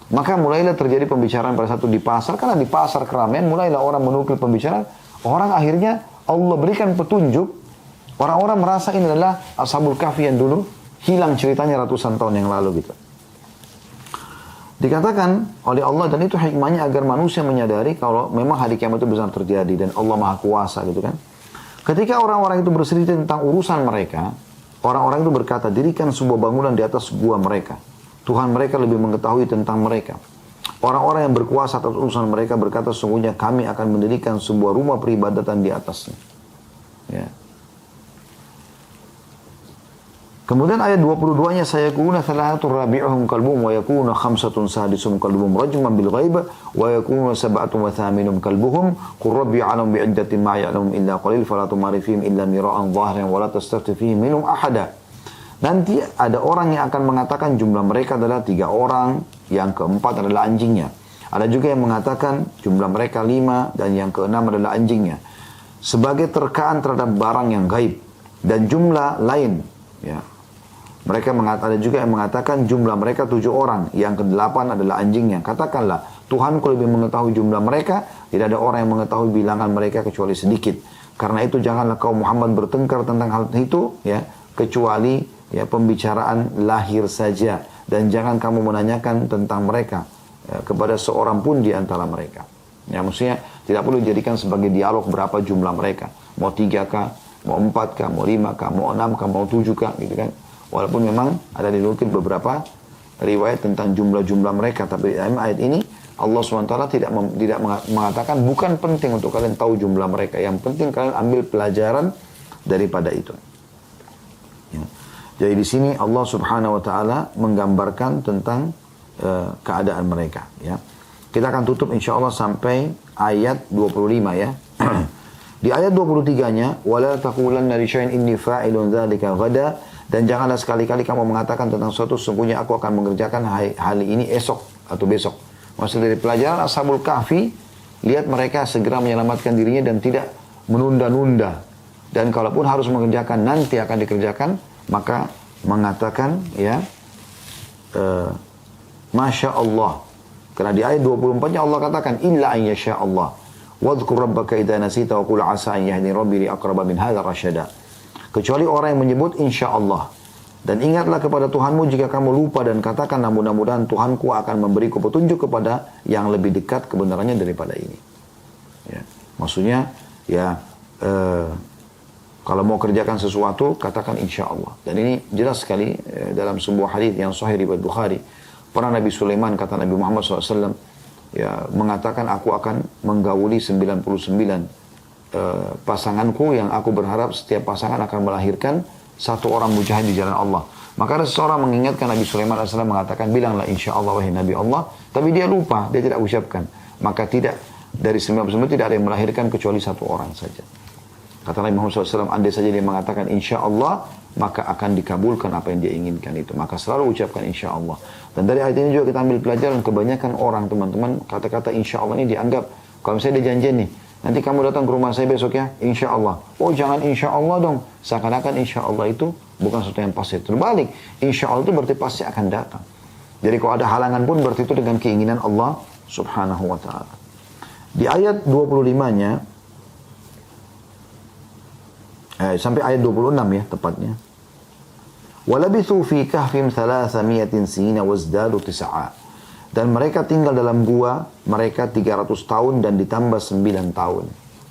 Maka mulailah terjadi pembicaraan pada satu di pasar. Karena di pasar keramaian mulailah orang menukil pembicaraan. Orang akhirnya Allah berikan petunjuk. Orang-orang merasa ini adalah Ashabul Kahfi yang dulu hilang ceritanya ratusan tahun yang lalu gitu. Dikatakan oleh Allah dan itu hikmahnya agar manusia menyadari kalau memang hari kiamat itu benar terjadi. Dan Allah Maha Kuasa gitu kan. Ketika orang-orang itu bercerita tentang urusan mereka, orang-orang itu berkata, dirikan sebuah bangunan di atas gua mereka. Tuhan mereka lebih mengetahui tentang mereka. Orang-orang yang berkuasa atas urusan mereka berkata, sesungguhnya kami akan mendirikan sebuah rumah peribadatan di atasnya. Ya. Kemudian ayat 22-nya, sayakuna thalathatun rabi'uhum kalbuhum wa yakuna khamsatun sadisum kalbuhum rajman bil ghaib wa yakuna sab'atun wa thaminum kalbuhum qur rabbi a'lam bi'iddatin ma ya'lamu illa qalil fala tumari fihim illa mira'an zahiran wa la tastafti fihim minhum ahada. Nanti ada orang yang akan mengatakan jumlah mereka adalah 3 orang, yang keempat adalah anjingnya. Ada juga yang mengatakan jumlah mereka 5 dan yang keenam adalah anjingnya. Sebagai terkaan terhadap barang yang gaib dan jumlah lain. Ya. Ada juga yang mengatakan jumlah mereka 7 orang, yang ke-8 adalah anjingnya. Katakanlah, Tuhanku lebih mengetahui jumlah mereka, tidak ada orang yang mengetahui bilangan mereka kecuali sedikit. Karena itu janganlah kaum Muhammad bertengkar tentang hal itu, ya, kecuali ya pembicaraan lahir saja, dan jangan kamu menanyakan tentang mereka ya, kepada seorang pun di antara mereka. Ya, maksudnya tidak perlu dijadikan sebagai dialog berapa jumlah mereka, mau 3kah, mau 4kah, mau 5kah, mau 6kah, mau 7kah, gitu kan. Walaupun memang ada dinukil beberapa riwayat tentang jumlah-jumlah mereka, tapi dalam ayat ini Allah SWT tidak mengatakan bukan penting untuk kalian tahu jumlah mereka, yang penting kalian ambil pelajaran daripada itu. Ya. Jadi di sini Allah Subhanahu wa taala menggambarkan tentang keadaan mereka, ya. Kita akan tutup insyaallah sampai ayat 25 ya. Di ayat 23-nya, wala taqulanna li syai'in inni fa'ilun dzalika ghada, dan janganlah sekali-kali kamu mengatakan tentang suatu sesungguhnya aku akan mengerjakan hal ini esok atau besok. Maksud dari pelajaran Ashabul Kahfi, lihat mereka segera menyelamatkan dirinya dan tidak menunda-nunda. Dan kalaupun harus mengerjakan nanti akan dikerjakan, maka mengatakan ya Masya Allah. Karena di ayat 24-nya Allah katakan illa an yasha Allah. Wadhkur rabbaka idza nasita wa qul asa an yahdini rabbi li aqraba min hadza rasyada. Kecuali orang yang menyebut insya Allah. Dan ingatlah kepada Tuhanmu jika kamu lupa dan katakan mudah-mudahan Tuhanku akan memberiku petunjuk kepada yang lebih dekat kebenarannya daripada ini. Ya. Maksudnya ya kalau mau kerjakan sesuatu, katakan insya Allah. Dan ini jelas sekali dalam sebuah hadis yang sahih riwayat Bukhari. Pernah Nabi Sulaiman, kata Nabi Muhammad SAW, ya, mengatakan aku akan menggauli 99 pasanganku yang aku berharap setiap pasangan akan melahirkan satu orang mujahid di jalan Allah. Maka ada seseorang mengingatkan Nabi Sulaiman AS mengatakan, bilanglah insya Allah wahai Nabi Allah. Tapi dia lupa, dia tidak ucapkan. Maka tidak, dari 99 tidak ada yang melahirkan kecuali satu orang saja. Kata Nabi Muhammad SAW, andai saja dia mengatakan insya Allah, maka akan dikabulkan apa yang dia inginkan itu. Maka selalu ucapkan insya Allah. Dan dari ayat ini juga kita ambil pelajaran, kebanyakan orang teman-teman kata-kata insya Allah ini dianggap, kalau misalnya dia janjian nih, nanti kamu datang ke rumah saya besok ya, insya Allah. Oh jangan insya Allah dong. Seakan-akan insya Allah itu bukan sesuatu yang pasti. Terbalik, insya Allah itu berarti pasti akan datang. Jadi kalau ada halangan pun berarti itu dengan keinginan Allah Subhanahu wa ta'ala. Di ayat 25-nya, sampai ayat 26 ya tepatnya. Walabithu fi kahfim 300 sinina wazdadu 9. Dan mereka tinggal dalam gua mereka 300 tahun dan ditambah 9 tahun.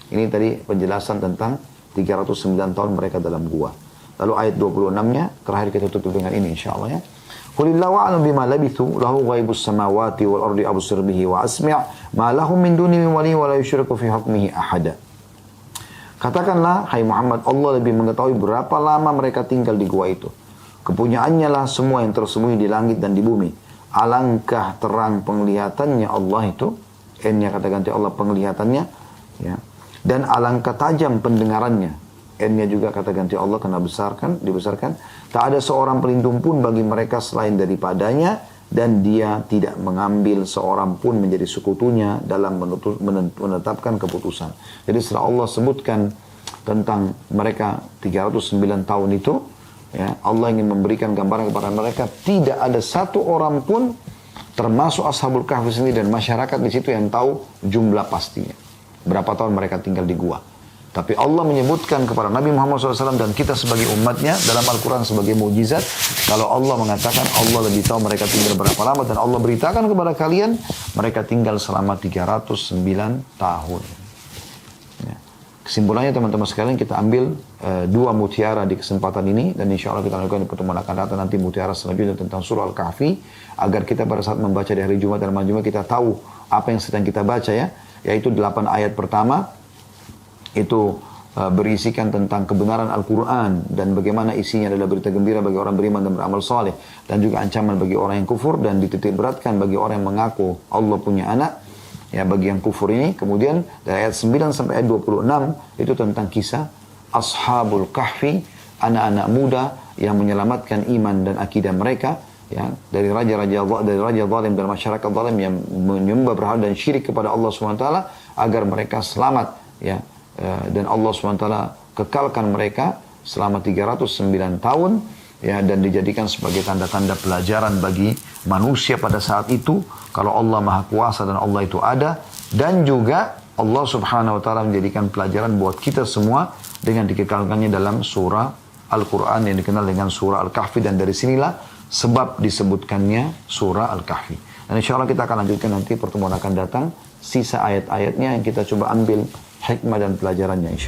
Ini tadi penjelasan tentang 309 tahun mereka dalam gua. Lalu ayat 26-nya terakhir kita tutup dengan ini insyaallah ya. Qulillahu a'lam bima labithu lahu ghaibus samawati wal ardi absir bihi wa asmi' ma lahum min dunihi wali wa la yusyriku fi hukmihi ahada. Katakanlah, hai Muhammad, Allah lebih mengetahui berapa lama mereka tinggal di gua itu. Kepunyaannya lah semua yang tersembunyi di langit dan di bumi. Alangkah terang penglihatannya Allah itu. N-nya kata ganti Allah penglihatannya. Ya. Dan alangkah tajam pendengarannya. N-nya juga kata ganti Allah karena dibesarkan. Tak ada seorang pelindung pun bagi mereka selain daripadanya. Dan dia tidak mengambil seorang pun menjadi sekutunya dalam menetapkan keputusan. Jadi setelah Allah sebutkan tentang mereka 309 tahun itu, ya, Allah ingin memberikan gambaran kepada mereka tidak ada satu orang pun termasuk Ashabul Kahfi sendiri dan masyarakat di situ yang tahu jumlah pastinya. Berapa tahun mereka tinggal di gua. Tapi Allah menyebutkan kepada Nabi Muhammad SAW dan kita sebagai umatnya dalam Al-Quran sebagai mukjizat. Kalau Allah mengatakan Allah lebih tahu mereka tinggal berapa lama. Dan Allah beritakan kepada kalian mereka tinggal selama 309 tahun. Ya. Kesimpulannya teman-teman sekalian, kita ambil dua mutiara di kesempatan ini, dan insya Allah kita lakukan di pertemuan akan datang nanti mutiara selanjutnya tentang surah Al-Kahfi, agar kita pada saat membaca di hari Jumat dan malam Jumat kita tahu apa yang sedang kita baca ya, yaitu 8 ayat pertama itu berisikan tentang kebenaran Al-Quran dan bagaimana isinya adalah berita gembira bagi orang beriman dan beramal soleh, dan juga ancaman bagi orang yang kufur dan dititik beratkan bagi orang yang mengaku Allah punya anak ya, bagi yang kufur ini. Kemudian dari ayat 9 sampai ayat 26 itu tentang kisah Ashabul Kahfi, anak-anak muda yang menyelamatkan iman dan akidah mereka ya, dari raja zalim dan masyarakat zalim yang menyembah berhala dan syirik kepada Allah SWT, agar mereka selamat ya. Dan Allah SWT kekalkan mereka selama 309 tahun ya, dan dijadikan sebagai tanda-tanda pelajaran bagi manusia pada saat itu kalau Allah Maha Kuasa dan Allah itu ada, dan juga Allah Subhanahu wa taala menjadikan pelajaran buat kita semua dengan dikekalkannya dalam surah Al-Quran yang dikenal dengan surah Al-Kahfi, dan dari sinilah sebab disebutkannya surah Al-Kahfi. Dan insya Allah kita akan lanjutkan nanti pertemuan akan datang sisa ayat-ayatnya yang kita coba ambil hikmah dan pelajarannya insya Allah.